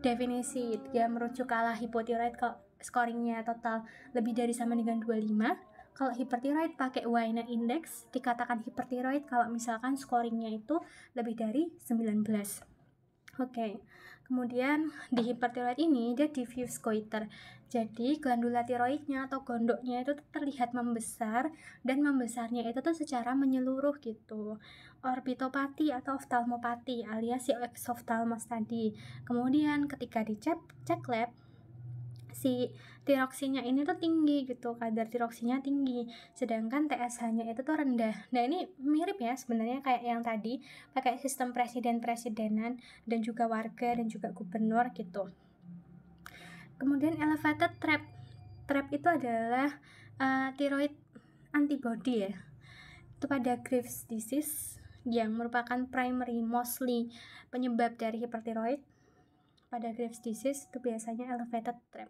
Definisi dia merujuk kalah hipotiroid kalau scoringnya total lebih dari sama dengan 25. Kalau hipertiroid pakai Wayne index, dikatakan hipertiroid kalau misalkan scoringnya itu lebih dari 19. Oke. Kemudian di hipertiroid ini dia diffuse goiter. Jadi glandula tiroidnya atau gondoknya itu terlihat membesar, dan membesarnya itu tuh secara menyeluruh gitu. Orbitopati atau oftalmopati alias si exophthalmos tadi. Kemudian ketika dicek lab, si tiroksinya ini tuh tinggi gitu, kadar tiroksinya tinggi, sedangkan TSH-nya itu tuh rendah. Nah ini mirip ya sebenarnya kayak yang tadi pakai sistem presiden-presidenan dan juga warga dan juga gubernur gitu. Kemudian elevated TRAP itu adalah thyroid antibody ya, itu pada Graves disease yang merupakan primary mostly penyebab dari hipertiroid. Pada Graves disease itu biasanya elevated TRAP.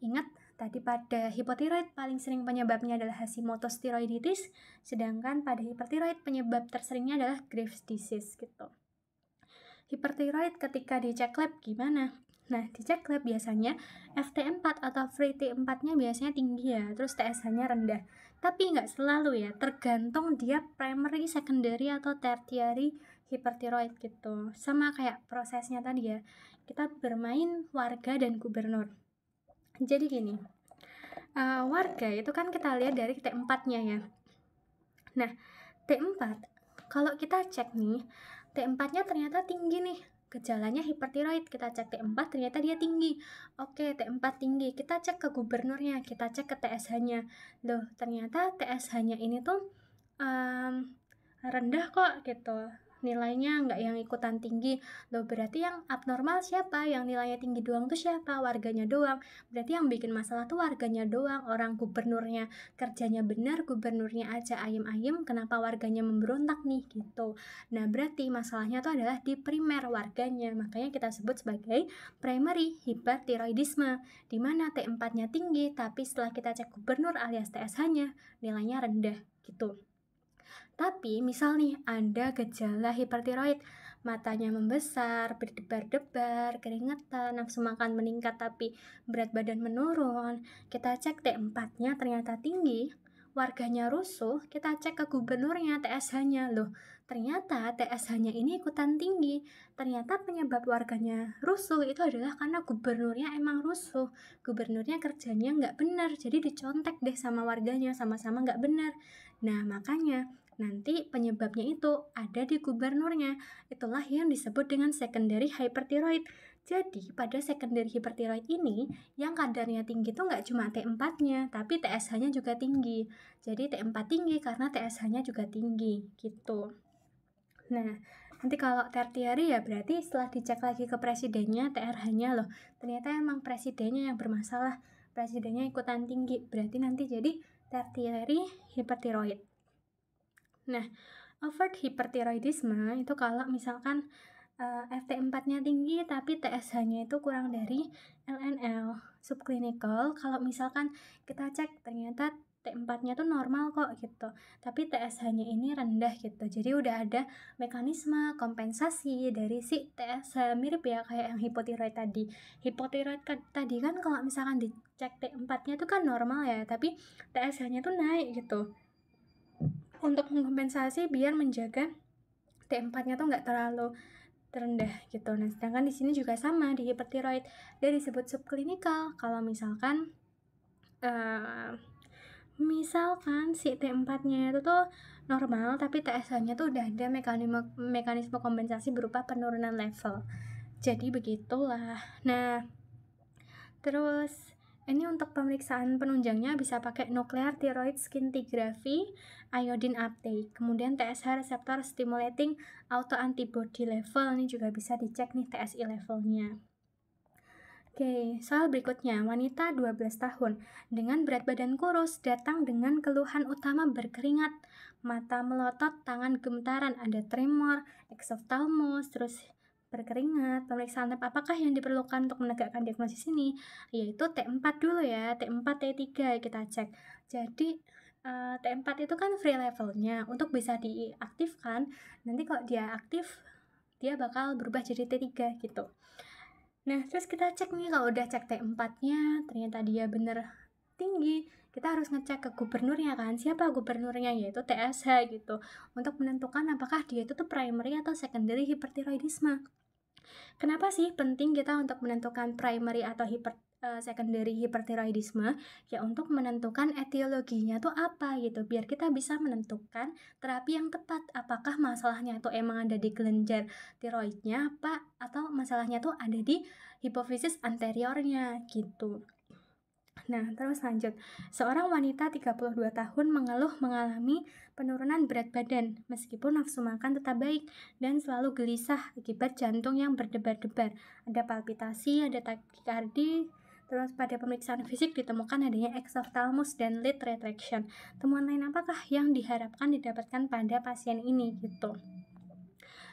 Ingat Tadi pada hipotiroid paling sering penyebabnya adalah Hashimoto's thyroiditis, sedangkan pada hipertiroid penyebab terseringnya adalah Graves' disease gitu. Hipertiroid ketika dicek lab gimana? Nah, dicek lab biasanya FT4 atau free T4-nya biasanya tinggi ya, terus TSH-nya rendah. Tapi nggak selalu ya, tergantung dia primary, secondary, atau tertiary hipertiroid gitu. Sama kayak prosesnya tadi ya, kita bermain warga dan gubernur. Jadi gini, warga itu kan kita lihat dari T4-nya ya. Nah, T4, kalau kita cek nih, T4-nya ternyata tinggi nih. Gejalanya hipertiroid, kita cek T4 ternyata dia tinggi. Oke, T4 tinggi, kita cek ke gubernurnya, kita cek ke TSH-nya. Loh, ternyata TSH-nya ini tuh rendah kok gitu. Nilainya nggak yang ikutan tinggi. Loh, berarti yang abnormal siapa? Yang nilainya tinggi doang tuh siapa? Warganya doang. Berarti yang bikin masalah tuh warganya doang. Orang gubernurnya kerjanya benar, gubernurnya aja ayem-ayem, kenapa warganya memberontak nih gitu. Nah, berarti masalahnya tuh adalah di primer warganya. Makanya kita sebut sebagai primary hipertiroidisme, di mana T4-nya tinggi, tapi setelah kita cek gubernur alias TSH-nya, nilainya rendah gitu. Tapi misal nih ada gejala hipertiroid, matanya membesar, berdebar-debar, keringetan, nafsu makan meningkat tapi berat badan menurun, kita cek T4-nya ternyata tinggi, warganya rusuh, kita cek ke gubernurnya, TSH-nya, loh ternyata TSH-nya ini ikutan tinggi. Ternyata penyebab warganya rusuh itu adalah karena gubernurnya emang rusuh, gubernurnya kerjanya nggak benar, jadi dicontek deh sama warganya, sama-sama nggak benar. Nah, makanya nanti penyebabnya itu ada di gubernurnya. Itulah yang disebut dengan secondary hyperthyroid. Jadi pada secondary hyperthyroid ini yang kadarnya tinggi itu nggak cuma T4-nya, tapi TSH-nya juga tinggi. Jadi T4 tinggi karena TSH-nya juga tinggi gitu. Nah, nanti kalau tertiary ya berarti setelah dicek lagi ke presidennya, TRH-nya loh, ternyata emang presidennya yang bermasalah, presidennya ikutan tinggi, berarti nanti jadi tertiary hyperthyroid. Nah, overt hyperthyroidisme itu kalau misalkan FT4-nya tinggi tapi TSH-nya itu kurang dari LNL subclinical. Kalau misalkan kita cek ternyata T4-nya tuh normal kok gitu, tapi TSH-nya ini rendah gitu. Jadi udah ada mekanisme kompensasi dari si TSH, mirip ya kayak yang hipotiroid tadi. Hipotiroid tadi kan kalau misalkan dicek T4-nya tuh kan normal ya, tapi TSH-nya tuh naik gitu. Untuk mengkompensasi biar menjaga T4-nya tuh nggak terlalu terendah gitu. Nah, sedangkan di sini juga sama di hipertiroid, dia disebut subklinikal. Kalau misalkan si T4-nya itu tuh normal tapi TSH-nya tuh udah ada mekanisme kompensasi berupa penurunan level. Jadi begitulah. Nah, terus ini untuk pemeriksaan penunjangnya bisa pakai nuclear thyroid scintigraphy, iodine uptake, kemudian TSH receptor stimulating autoantibody level, ini juga bisa dicek nih TSI levelnya. Oke, soal berikutnya, wanita 12 tahun dengan berat badan kurus datang dengan keluhan utama berkeringat, mata melotot, tangan gemetaran, ada tremor, exophthalmos, terus berkeringat. Pemeriksaan lab apakah yang diperlukan untuk menegakkan diagnosis ini? Yaitu T4 dulu ya, T4, T3 kita cek. Jadi T4 itu kan free levelnya, untuk bisa diaktifkan, nanti kalau dia aktif, dia bakal berubah jadi T3 gitu. Nah, terus kita cek nih, kalau udah cek T4-nya, ternyata dia bener tinggi, kita harus ngecek ke gubernurnya kan, siapa gubernurnya, yaitu TSH gitu, untuk menentukan apakah dia itu tuh primary atau secondary hipertiroidisme. Kenapa sih penting kita untuk menentukan primary atau secondary hipertiroidisme? Ya untuk menentukan etiologinya tuh apa gitu, biar kita bisa menentukan terapi yang tepat. Apakah masalahnya tuh emang ada di kelenjar tiroidnya apa, atau masalahnya tuh ada di hipofisis anteriornya gitu. Nah, terus lanjut. Seorang wanita 32 tahun mengalami penurunan berat badan meskipun nafsu makan tetap baik dan selalu gelisah akibat jantung yang berdebar-debar. Ada palpitasi, ada takikardi. Terus pada pemeriksaan fisik ditemukan adanya exophthalmos dan lid retraction. Temuan lain apakah yang diharapkan didapatkan pada pasien ini gitu.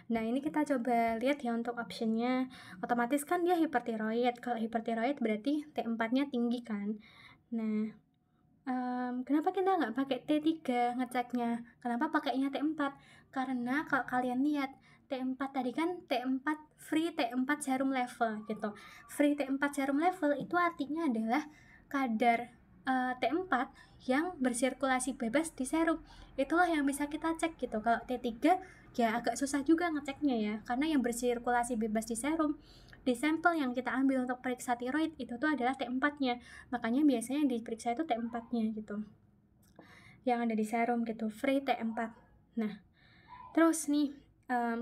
Nah, ini kita coba lihat ya untuk optionnya. Otomatis kan dia hipertiroid. Kalau hipertiroid berarti T4-nya tinggi kan. Nah, kenapa kita nggak pakai T3 ngeceknya? Kenapa pakainya T4? Karena kalau kalian lihat T4 tadi kan T4 free T4 serum level gitu. Free T4 serum level itu artinya adalah kadar T4 yang bersirkulasi bebas di serum. Itulah yang bisa kita cek gitu. Kalau T3 ya agak susah juga ngeceknya ya, karena yang bersirkulasi bebas di serum di sampel yang kita ambil untuk periksa tiroid itu tuh adalah T4-nya. Makanya biasanya yang diperiksa itu T4-nya gitu. Yang ada di serum gitu, free T4. Nah, terus nih,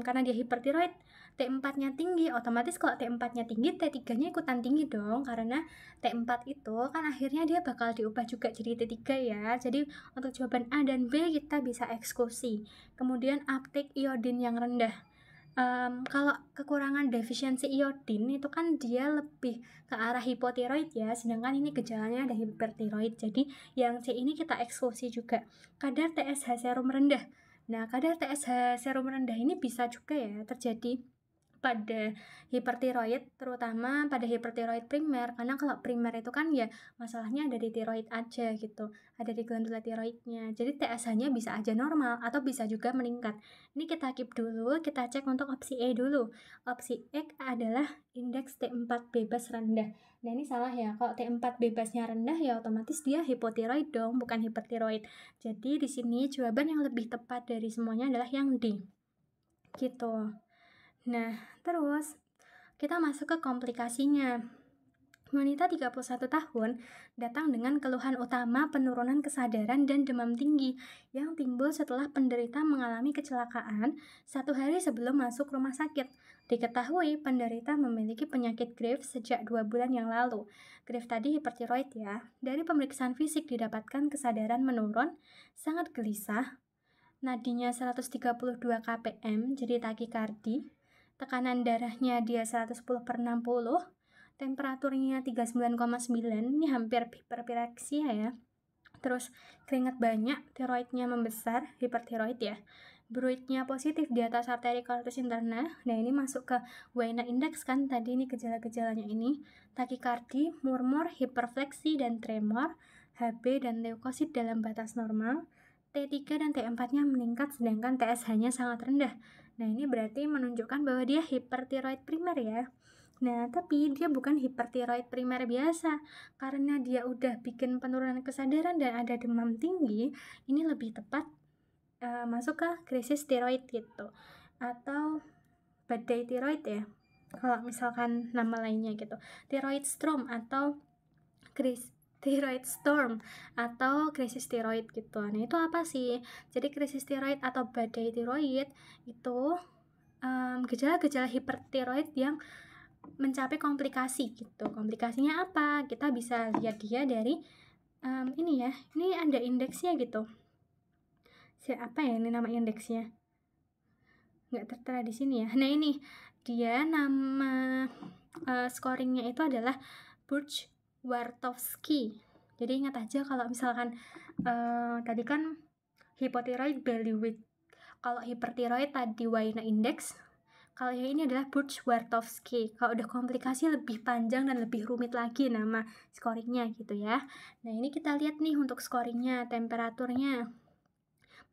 karena dia hipertiroid, T4-nya tinggi, otomatis kalau T4-nya tinggi, T3-nya ikutan tinggi dong, karena T4 itu kan akhirnya dia bakal diubah juga jadi T3 ya. Jadi untuk jawaban A dan B kita bisa eksklusi. Kemudian uptake iodin yang rendah. Kalau kekurangan defisiensi iodin itu kan dia lebih ke arah hipotiroid ya, sedangkan ini gejalanya ada hipertiroid. Jadi yang C ini kita eksklusi juga. Kadar TSH serum rendah. Nah, kadar TSH serum rendah ini bisa juga ya terjadi pada hipertiroid, terutama pada hipertiroid primer, karena kalau primer itu kan ya masalahnya ada di tiroid aja gitu, ada di glandula tiroidnya, jadi TSH-nya bisa aja normal atau bisa juga meningkat. Ini kita keep dulu, kita cek untuk opsi E dulu. Opsi E adalah indeks T4 bebas rendah. Nah ini salah ya, kalau T4 bebasnya rendah ya otomatis dia hipotiroid dong, bukan hipertiroid. Jadi di sini jawaban yang lebih tepat dari semuanya adalah yang D. Gitu. Nah, terus kita masuk ke komplikasinya. Wanita 31 tahun datang dengan keluhan utama penurunan kesadaran dan demam tinggi yang timbul setelah penderita mengalami kecelakaan 1 hari sebelum masuk rumah sakit. Diketahui penderita memiliki penyakit Graves sejak 2 bulan yang lalu. Graves tadi hipertiroid ya. Dari pemeriksaan fisik didapatkan kesadaran menurun, sangat gelisah, nadinya 132 kpm, jadi takikardi, tekanan darahnya dia 110/60, temperaturnya 39,9, ini hampir hiperpireksia ya. Terus keringat banyak, tiroidnya membesar, hipertiroid ya. Bruitnya positif di atas arteri carotid interna. Nah ini masuk ke Wiener index kan tadi, ini gejala-gejalanya ini. Takikardi, murmur, hiperfleksi dan tremor, HB dan leukosit dalam batas normal. T3 dan T4-nya meningkat sedangkan TSH-nya sangat rendah. Nah ini berarti menunjukkan bahwa dia hipertiroid primer ya. Nah tapi dia bukan hipertiroid primer biasa, karena dia udah bikin penurunan kesadaran dan ada demam tinggi. Ini lebih tepat masuk ke krisis tiroid gitu, atau badai tiroid ya kalau misalkan nama lainnya gitu, tiroid storm atau tiroid storm atau krisis tiroid gitu. Nah itu apa sih? Jadi krisis tiroid atau badai tiroid itu gejala-gejala hipertiroid yang mencapai komplikasi gitu. Komplikasinya apa? Kita bisa lihat dia dari ini ya, ini ada indeksnya gitu. Apa ya ini nama indeksnya? Nggak tertera di sini ya. Nah ini dia nama scoringnya itu adalah Buch-Wartowski. Jadi ingat aja kalau misalkan tadi kan hipotiroid bailiwick, kalau hipertiroid tadi Wiener index, kalau yang ini adalah Buch-Wartowski. Kalau udah komplikasi lebih panjang dan lebih rumit lagi nama scoringnya gitu ya. Nah ini kita lihat nih untuk scoringnya, temperaturnya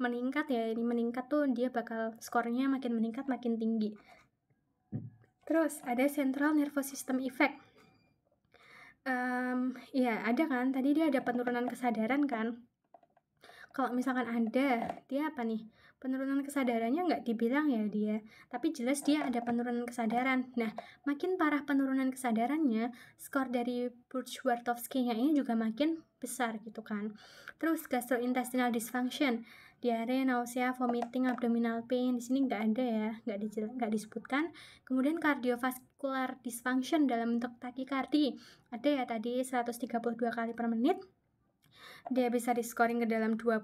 meningkat ya, ini meningkat tuh dia bakal skornya makin meningkat makin tinggi. Terus ada central nervous system effect. Ya ada kan, tadi dia ada penurunan kesadaran kan. Kalau misalkan ada, dia apa nih? Penurunan kesadarannya nggak dibilang ya dia, tapi jelas dia ada penurunan kesadaran. Nah, makin parah penurunan kesadarannya, skor dari Buch-Wartowski-nya ini juga makin besar gitu kan. Terus gastrointestinal dysfunction, diare, nausea, vomiting, abdominal pain, di sini nggak ada ya, nggak disebutkan. Kemudian cardiovascular dysfunction dalam bentuk takikardi, ada ya tadi 132 kali per menit. Dia bisa di scoring ke dalam 20,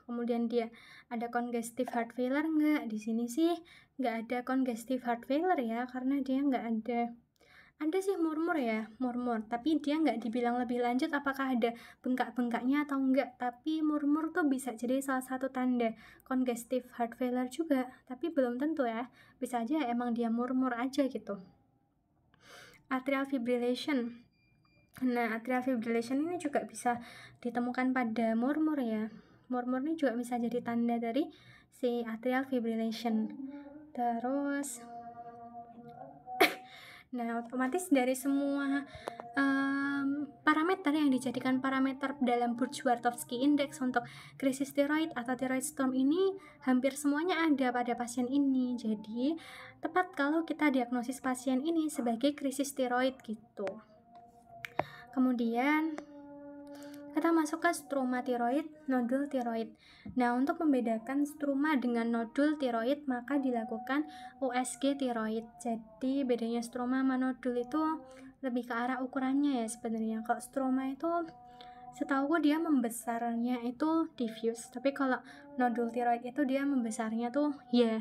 kemudian dia ada congestive heart failure nggak? Di sini sih nggak ada congestive heart failure ya, karena dia nggak ada sih murmur ya, murmur, tapi dia nggak dibilang lebih lanjut apakah ada bengkak-bengkaknya atau enggak, tapi murmur tuh bisa jadi salah satu tanda congestive heart failure juga, tapi belum tentu ya, bisa aja emang dia murmur aja gitu. Atrial fibrillation, Nah, atrial fibrillation ini juga bisa ditemukan pada murmur ya. Murmur ini juga bisa jadi tanda dari si atrial fibrillation. Terus nah, otomatis dari semua parameter yang dijadikan parameter dalam Buch-Bartowski Index untuk krisis tiroid atau thyroid storm ini hampir semuanya ada pada pasien ini. Jadi, tepat kalau kita diagnosis pasien ini sebagai krisis tiroid gitu. Kemudian kita masuk ke struma tiroid, nodul tiroid. Nah, untuk membedakan struma dengan nodul tiroid, maka dilakukan USG tiroid. Jadi, bedanya struma sama nodul itu lebih ke arah ukurannya ya sebenarnya. Kalau struma itu setahu dia membesarnya itu diffuse, tapi kalau nodul tiroid itu dia membesarnya tuh ya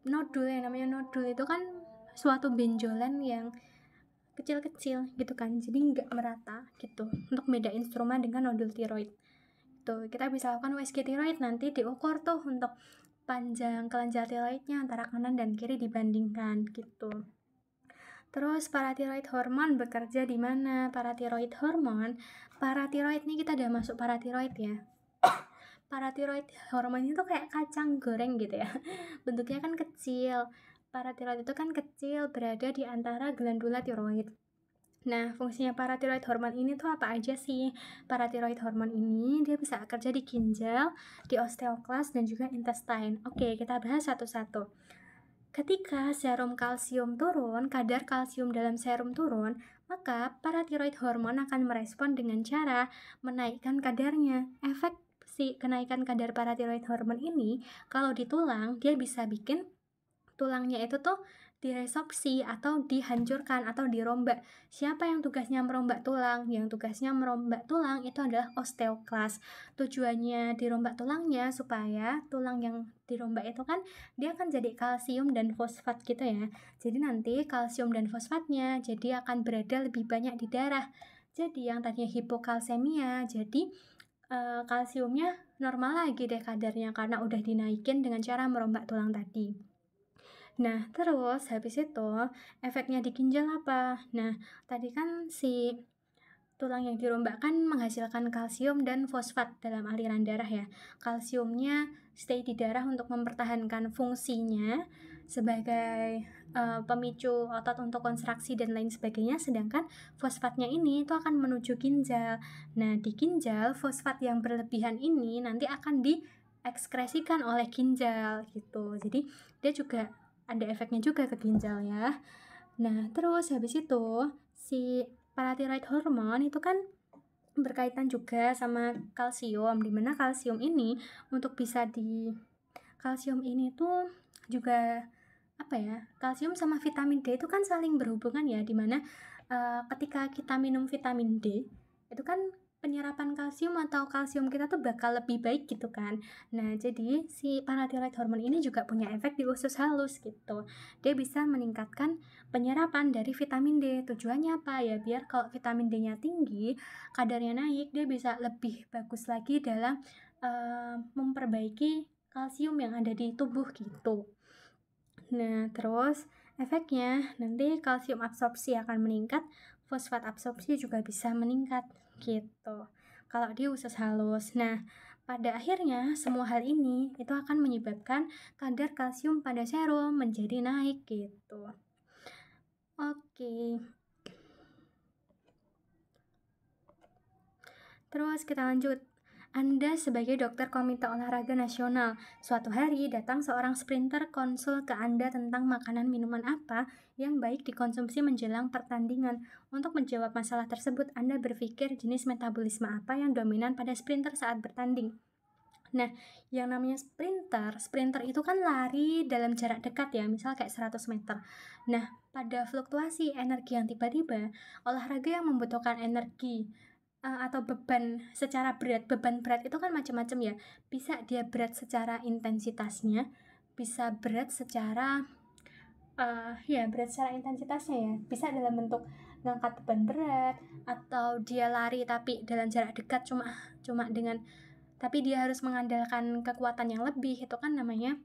nodul. Yang namanya nodul itu kan suatu benjolan yang kecil-kecil gitu kan, jadi nggak merata gitu. Untuk bedain struma dengan nodul tiroid tuh kita bisa lakukan USG tiroid, nanti diukur tuh untuk panjang kelenjar tiroidnya antara kanan dan kiri dibandingkan gitu. Terus paratiroid hormon bekerja di mana? Paratiroid hormon, paratiroid nih kita udah masuk paratiroid ya. Paratiroid hormon itu kayak kacang goreng gitu ya. Bentuknya kan kecil. Paratiroid itu kan kecil, berada di antara glandula tiroid. Nah, fungsinya paratiroid hormon ini tuh apa aja sih? Paratiroid hormon ini dia bisa kerja di ginjal, di osteoklas, dan juga intestine. Oke, kita bahas satu-satu. Ketika serum kalsium turun, kadar kalsium dalam serum turun, maka paratiroid hormon akan merespon dengan cara menaikkan kadarnya. Efek si kenaikan kadar paratiroid hormon ini, kalau di tulang, dia bisa bikin tulangnya itu tuh diresorpsi atau dihancurkan atau dirombak. Siapa yang tugasnya merombak tulang? Yang tugasnya merombak tulang itu adalah osteoklas. Tujuannya dirombak tulangnya supaya tulang yang dirombak itu kan dia akan jadi kalsium dan fosfat gitu ya. Jadi nanti kalsium dan fosfatnya jadi akan berada lebih banyak di darah. Jadi yang tadinya hipokalsemia jadi kalsiumnya normal lagi deh kadarnya karena udah dinaikin dengan cara merombak tulang tadi. Nah, terus habis itu efeknya di ginjal apa? Nah, tadi kan si tulang yang dirombak kan menghasilkan kalsium dan fosfat dalam aliran darah ya. Kalsiumnya stay di darah untuk mempertahankan fungsinya sebagai pemicu otot untuk kontraksi dan lain sebagainya, sedangkan fosfatnya ini itu akan menuju ginjal. Nah, di ginjal fosfat yang berlebihan ini nanti akan diekskresikan oleh ginjal gitu. Jadi dia juga ada efeknya juga ke ginjal ya. Nah, terus habis itu si paratiroid hormon itu kan berkaitan juga sama kalsium, dimana kalsium ini untuk bisa kalsium ini tuh juga apa ya, kalsium sama vitamin D itu kan saling berhubungan ya, dimana ketika kita minum vitamin D itu kan penyerapan kalsium atau kalsium kita tuh bakal lebih baik gitu kan. Nah, jadi si paratiroid hormon ini juga punya efek di usus halus gitu. Dia bisa meningkatkan penyerapan dari vitamin D. Tujuannya apa ya? Biar kalau vitamin D-nya tinggi, kadarnya naik, dia bisa lebih bagus lagi dalam memperbaiki kalsium yang ada di tubuh gitu. Nah, terus efeknya nanti kalsium absorpsi akan meningkat, fosfat absorpsi juga bisa meningkat gitu kalau di usus halus. Nah, pada akhirnya semua hal ini itu akan menyebabkan kadar kalsium pada serum menjadi naik gitu. Oke. Terus kita lanjut. Anda sebagai dokter Komite Olahraga Nasional, suatu hari datang seorang sprinter konsul ke Anda tentang makanan minuman apa yang baik dikonsumsi menjelang pertandingan. Untuk menjawab masalah tersebut, Anda berpikir jenis metabolisme apa yang dominan pada sprinter saat bertanding. Nah, yang namanya sprinter itu kan lari dalam jarak dekat ya, misal kayak 100 meter. Nah, pada fluktuasi energi yang tiba-tiba, olahraga yang membutuhkan energi atau beban secara berat. Beban berat itu kan macam-macam ya. Bisa dia berat secara intensitasnya, bisa berat secara berat secara intensitasnya ya. Bisa dalam bentuk ngangkat beban berat, atau dia lari tapi dalam jarak dekat cuma dengan tapi dia harus mengandalkan kekuatan yang lebih, itu kan namanya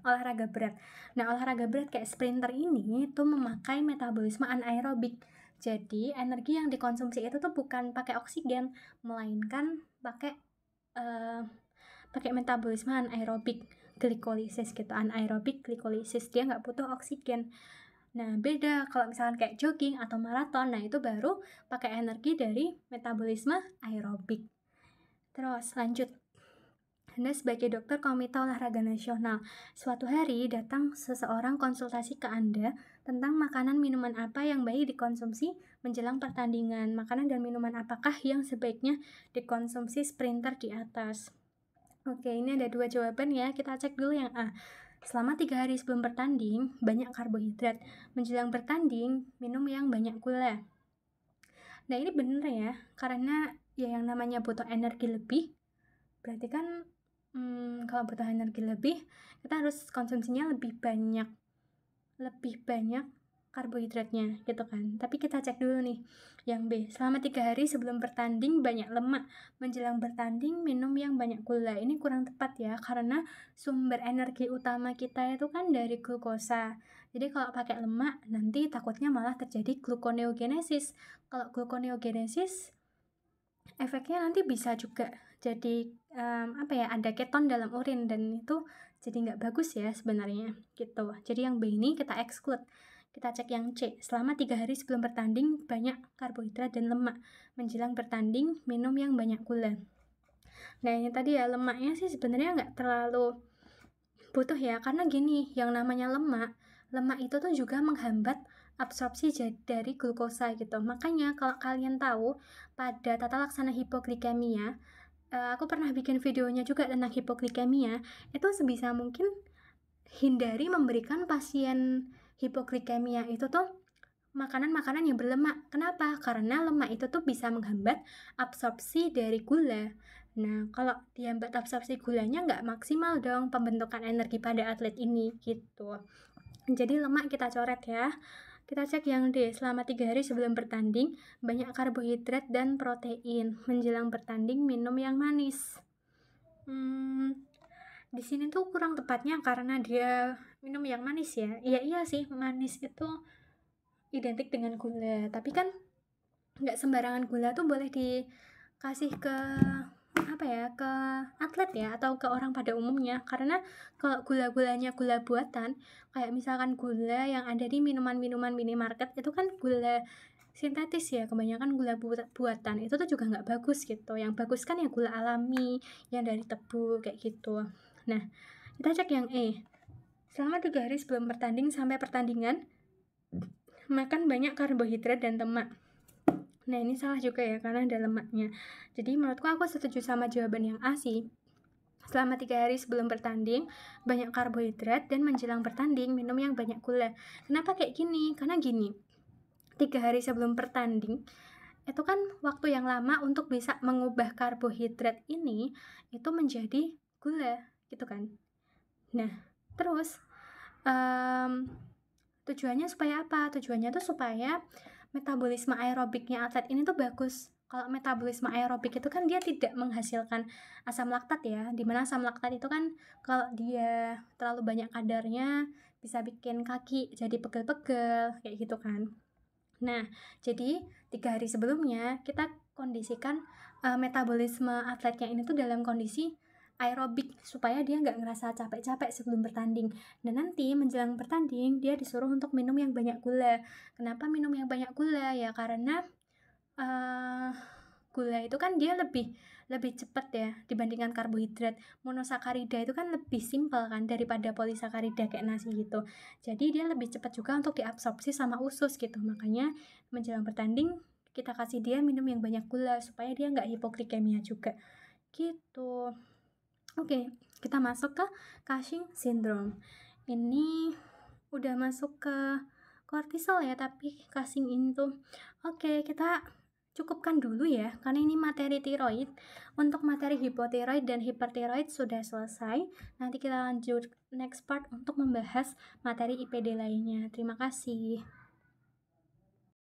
olahraga berat. Nah, olahraga berat kayak sprinter ini itu memakai metabolisme anaerobik. Jadi energi yang dikonsumsi itu tuh bukan pakai oksigen, melainkan pakai metabolisme anaerobik glikolisis gitu. Anaerobik glikolisis, dia nggak butuh oksigen. Nah, beda kalau misalkan kayak jogging atau maraton, nah itu baru pakai energi dari metabolisme aerobik. Terus lanjut. Anda sebagai dokter Komite Olahraga Nasional, suatu hari datang seseorang konsultasi ke Anda tentang makanan minuman apa yang baik dikonsumsi menjelang pertandingan. Makanan dan minuman apakah yang sebaiknya dikonsumsi sprinter di atas? Oke, ini ada 2 jawaban ya. Kita cek dulu yang A. Selama 3 hari sebelum bertanding, banyak karbohidrat. Menjelang bertanding, minum yang banyak gula. Nah, ini bener ya, karena ya yang namanya butuh energi lebih, berarti kan kalau butuh energi lebih, kita harus konsumsinya lebih banyak karbohidratnya gitu kan. Tapi kita cek dulu nih yang B. Selama 3 hari sebelum bertanding banyak lemak, menjelang bertanding minum yang banyak gula. Ini kurang tepat ya, karena sumber energi utama kita itu kan dari glukosa. Jadi kalau pakai lemak nanti takutnya malah terjadi gluconeogenesis. Kalau gluconeogenesis efeknya nanti bisa juga jadi ada keton dalam urin, dan itu jadi nggak bagus ya sebenarnya gitu. Jadi yang B ini kita exclude. Kita cek yang C. Selama 3 hari sebelum bertanding banyak karbohidrat dan lemak, menjelang bertanding minum yang banyak gula. Nah, ini tadi ya, lemaknya sih sebenarnya nggak terlalu butuh ya, karena gini, yang namanya lemak itu tuh juga menghambat absorpsi dari glukosa gitu. Makanya kalau kalian tahu pada tata laksana hipoglikemia, aku pernah bikin videonya juga tentang hipoglikemia, itu sebisa mungkin hindari memberikan pasien hipoglikemia itu tuh makanan-makanan yang berlemak. Kenapa? Karena lemak itu tuh bisa menghambat absorpsi dari gula. Nah, kalau dihambat absorpsi gulanya nggak maksimal dong pembentukan energi pada atlet ini gitu. Jadi lemak kita coret ya. Kita cek yang D. Selama 3 hari sebelum bertanding, banyak karbohidrat dan protein. Menjelang bertanding, minum yang manis. Di sini tuh kurang tepatnya karena dia minum yang manis ya. Iya sih, manis itu identik dengan gula. Tapi kan nggak sembarangan gula tuh boleh dikasih ke ke atlet ya, atau ke orang pada umumnya. Karena kalau gula-gulanya gula buatan, kayak misalkan gula yang ada di minuman-minuman minimarket, itu kan gula sintetis ya, kebanyakan gula buatan, itu tuh juga nggak bagus gitu. Yang bagus kan ya gula alami, yang dari tebu kayak gitu. Nah, kita cek yang E. Selama 3 hari sebelum bertanding sampai pertandingan, makan banyak karbohidrat dan lemak. Nah, ini salah juga ya, karena ada lemaknya. Jadi menurutku aku setuju sama jawaban yang A sih. Selama 3 hari sebelum bertanding, banyak karbohidrat, dan menjelang bertanding, minum yang banyak gula. Kenapa kayak gini? Karena gini, 3 hari sebelum bertanding, itu kan waktu yang lama untuk bisa mengubah karbohidrat ini, itu menjadi gula, gitu kan. Nah, terus, tujuannya supaya apa? Tujuannya tuh supaya metabolisme aerobiknya atlet ini tuh bagus. Kalau metabolisme aerobik itu kan dia tidak menghasilkan asam laktat ya, dimana asam laktat itu kan kalau dia terlalu banyak kadarnya bisa bikin kaki jadi pegel-pegel kayak gitu kan. Nah, jadi 3 hari sebelumnya kita kondisikan metabolisme atletnya ini tuh dalam kondisi aerobik supaya dia nggak ngerasa capek-capek sebelum bertanding. Dan nanti menjelang bertanding dia disuruh untuk minum yang banyak gula. Kenapa minum yang banyak gula? Ya karena gula itu kan dia lebih cepat ya dibandingkan karbohidrat. Monosakarida itu kan lebih simpel kan daripada polisakarida kayak nasi gitu. Jadi dia lebih cepat juga untuk diabsorpsi sama usus gitu. Makanya menjelang bertanding kita kasih dia minum yang banyak gula supaya dia nggak hipoglikemia juga gitu. Oke, kita masuk ke Cushing syndrome. Ini udah masuk ke kortisol ya, tapi Cushing itu oke, kita cukupkan dulu ya, karena ini materi tiroid. Untuk materi hipotiroid dan hipertiroid sudah selesai. Nanti kita lanjut next part untuk membahas materi IPD lainnya. Terima kasih.